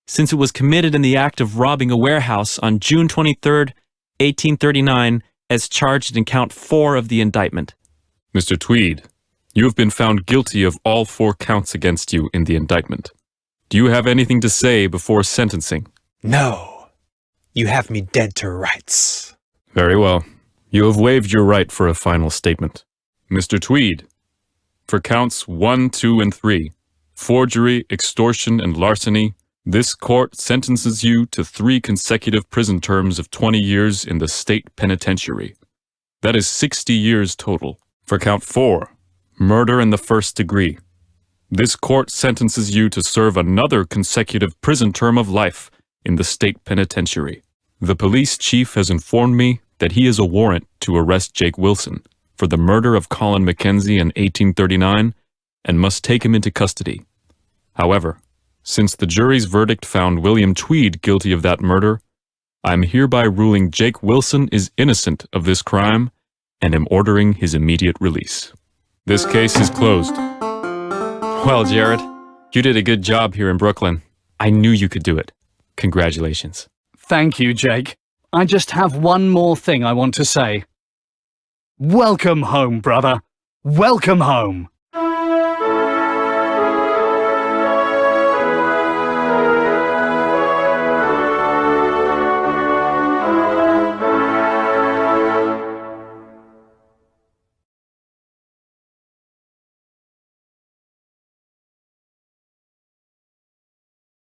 since it was committed in the act of robbing a warehouse on June 23, 1839, as charged in count 4 of the indictment. Mr. Tweed, you have been found guilty of all 4 counts against you in the indictment. Do you have anything to say before sentencing? No. You have me dead to rights. Very well. You have waived your right for a final statement. Mr. Tweed, for counts 1, 2, and 3, forgery, extortion, and larceny, this court sentences you to 3 consecutive prison terms of 20 years in the state penitentiary. That is 60 years total. For count 4, murder in the first degree, this court sentences you to serve another consecutive prison term of life in the state penitentiary. The police chief has informed me that he has a warrant to arrest Jake Wilson for the murder of Colin Mackenzie in 1839 and must take him into custody. However, since the jury's verdict found William Tweed guilty of that murder, I am hereby ruling Jake Wilson is innocent of this crime and am ordering his immediate release. This case is closed. Well, Jerrod, you did a good job here in Brooklyn. I knew you could do it. Congratulations. Thank you, Jake. I just have one more thing I want to say. Welcome home, brother. Welcome home.